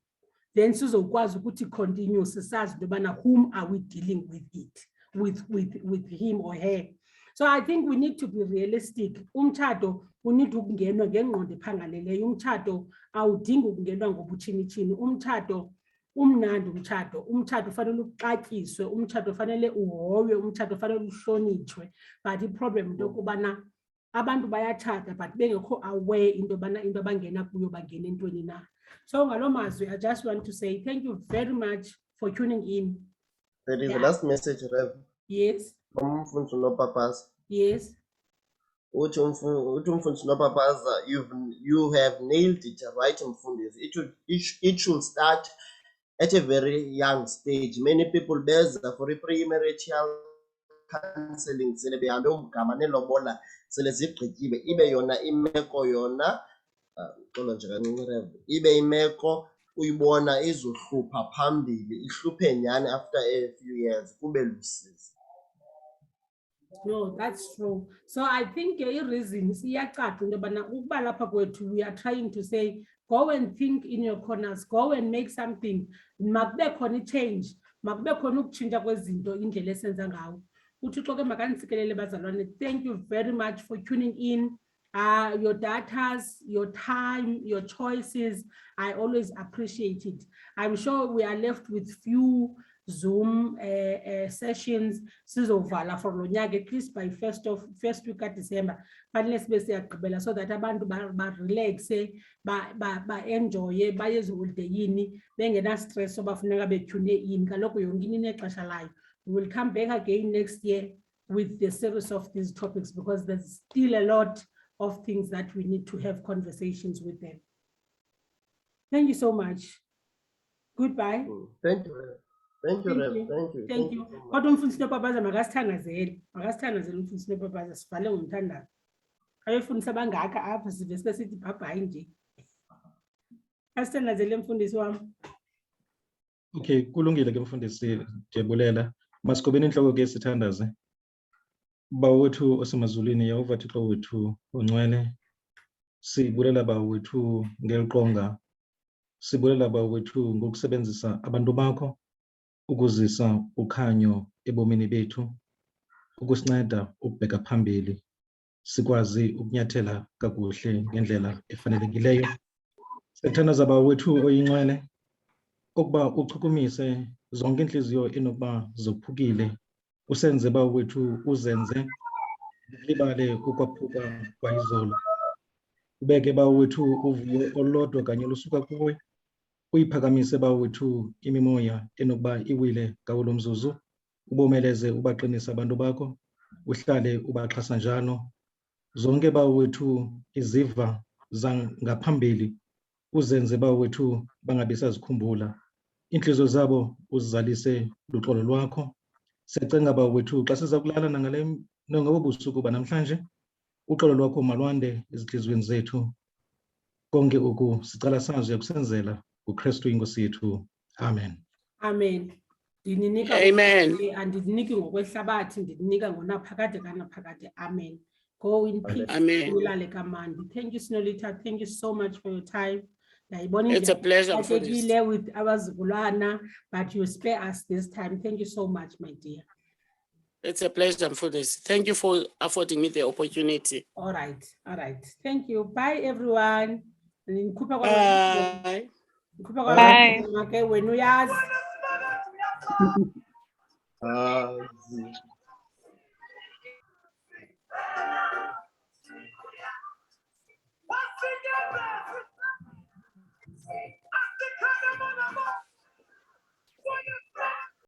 then sizokwazi ukuthi continue sisazi into yobana whom are we dealing with it, with him or her. So I think we need to be realistic. Umtshato unid ukungenwa ngengqondo ephangaleleyo. Umtshato awudingi ukungenwa ngobutshini-tshini. Umtshato umnandi umtshato. Umtshato ufanele uxatyiswe, umtshato ufanele uhoywe, umtshato ufanele uhlonitshwe. But i-problem into yokubana abantu bayatshata but bengekho aware into yobana into abangena kuyo bangena entweni na. So ngaloo mazwi, I just want to say thank you very much for tuning in. There is a last message, Rev. Yes. From Mfundisi Nopapaza. Yes. Uthi Mfundisi Nopapaza, you have nailed it right, Mfundisi. It should start at a very young stage. Many people beza for premarital counseling sele behambe umgama nelobola sele zigqityiwe ibe yona imeko yona xolo nje kancinci Rev, ibe imeko uyibona izohlupha phambili, ihluphe nyani after a few years kube lusizi. No, that's true. So I think a reason is we are trying to say, go and think in your corners, go and make something. Makbe khona change, makbe khona ukutshintsha kwezinto indlela esenza ngawo. UThixo ke makanitsikelele bazalwane. Thank you very much for tuning in. Your datas, your time, your choices, I always appreciate it. I'm sure we are left with few Zoom sessions sizovala for lo nyaka at least by first week of December, fanele sibe siyagqibela so that abantu ba relaxe, ba enjoy, bayeziholiday bengena stress obafuneka betune in. Kaloku yonke into inexesha layo. We will come back again next year with the series of these topics, because there's still a lot of things that we need to have conversations with them. Thank you so much. Goodbye. Thank you, Rev. Thank you, Rev. Thank you. Thank you. Kodwa umfundisi Nopapaza makasithandazele umfundisi Nopapaza sivale ngomthandazo. Ayefundisa abangaka apha sive sithi bhabhayi nje. Asithandazele mfundisi wami. Okay, kulungile ke mfundisi, ndiyabulela. Masikubeni inhloko ke sithandaze. Baba wethu osemazulwini, Yehova Thixo wethu ongcwele, sibulela bawethu ngeliqonga, sibulela bawethu ngokusebenzisa abantu bakho ukuzisa ukhanyo ebomini bethu, ukusinceda ukubheka phambili, sikwazi ukunyathela kakuhle ngendlela efanelekileyo. Siyakuthandaza bawethu oyingcwele ukuba uchukumise zonke inhliziyo enokuba zophukile, usenze bawethu uzenze libale ukwaphuka kwayizolo. Ubeke bawethu uvuyo olodwa kanye lusuka kuwe, uyiphakamise bawethu imimoya enokuba iwile ngawo lo mzuzu, ubomeleze ubaqinisa abantu bakho, uhlale ubaxhasa njalo. Zonke bawethu iziva zangaphambili uzenze bawethu bangabi sazikhumbula, inhliziyo zabo uzizalise luxolo lwakho. Siyacenga bawethu xa siza kulala nangobu busuku banamhlanje, uxolo lwakho malwande ezinhliziyweni zethu. Konke oku sicala sazi uyakusenzela uKristu inkosi yethu. Amen. Amen. Ndininika Amen. andiniki ngokwehlabathi, ndinika ngonaphakade kanaphakade. Amen. Go in peace. Amen. Ulale kamandi. Thank you, Sinolita. Thank you so much for your time. It's a pleasure for this. With abazulwana, but you spare us this time. Thank you so much, my dear. It's a pleasure for this. Thank you for affording me the opportunity. All right. All right. Thank you. Bye, everyone. Bye. Bye. Okay, when we ask.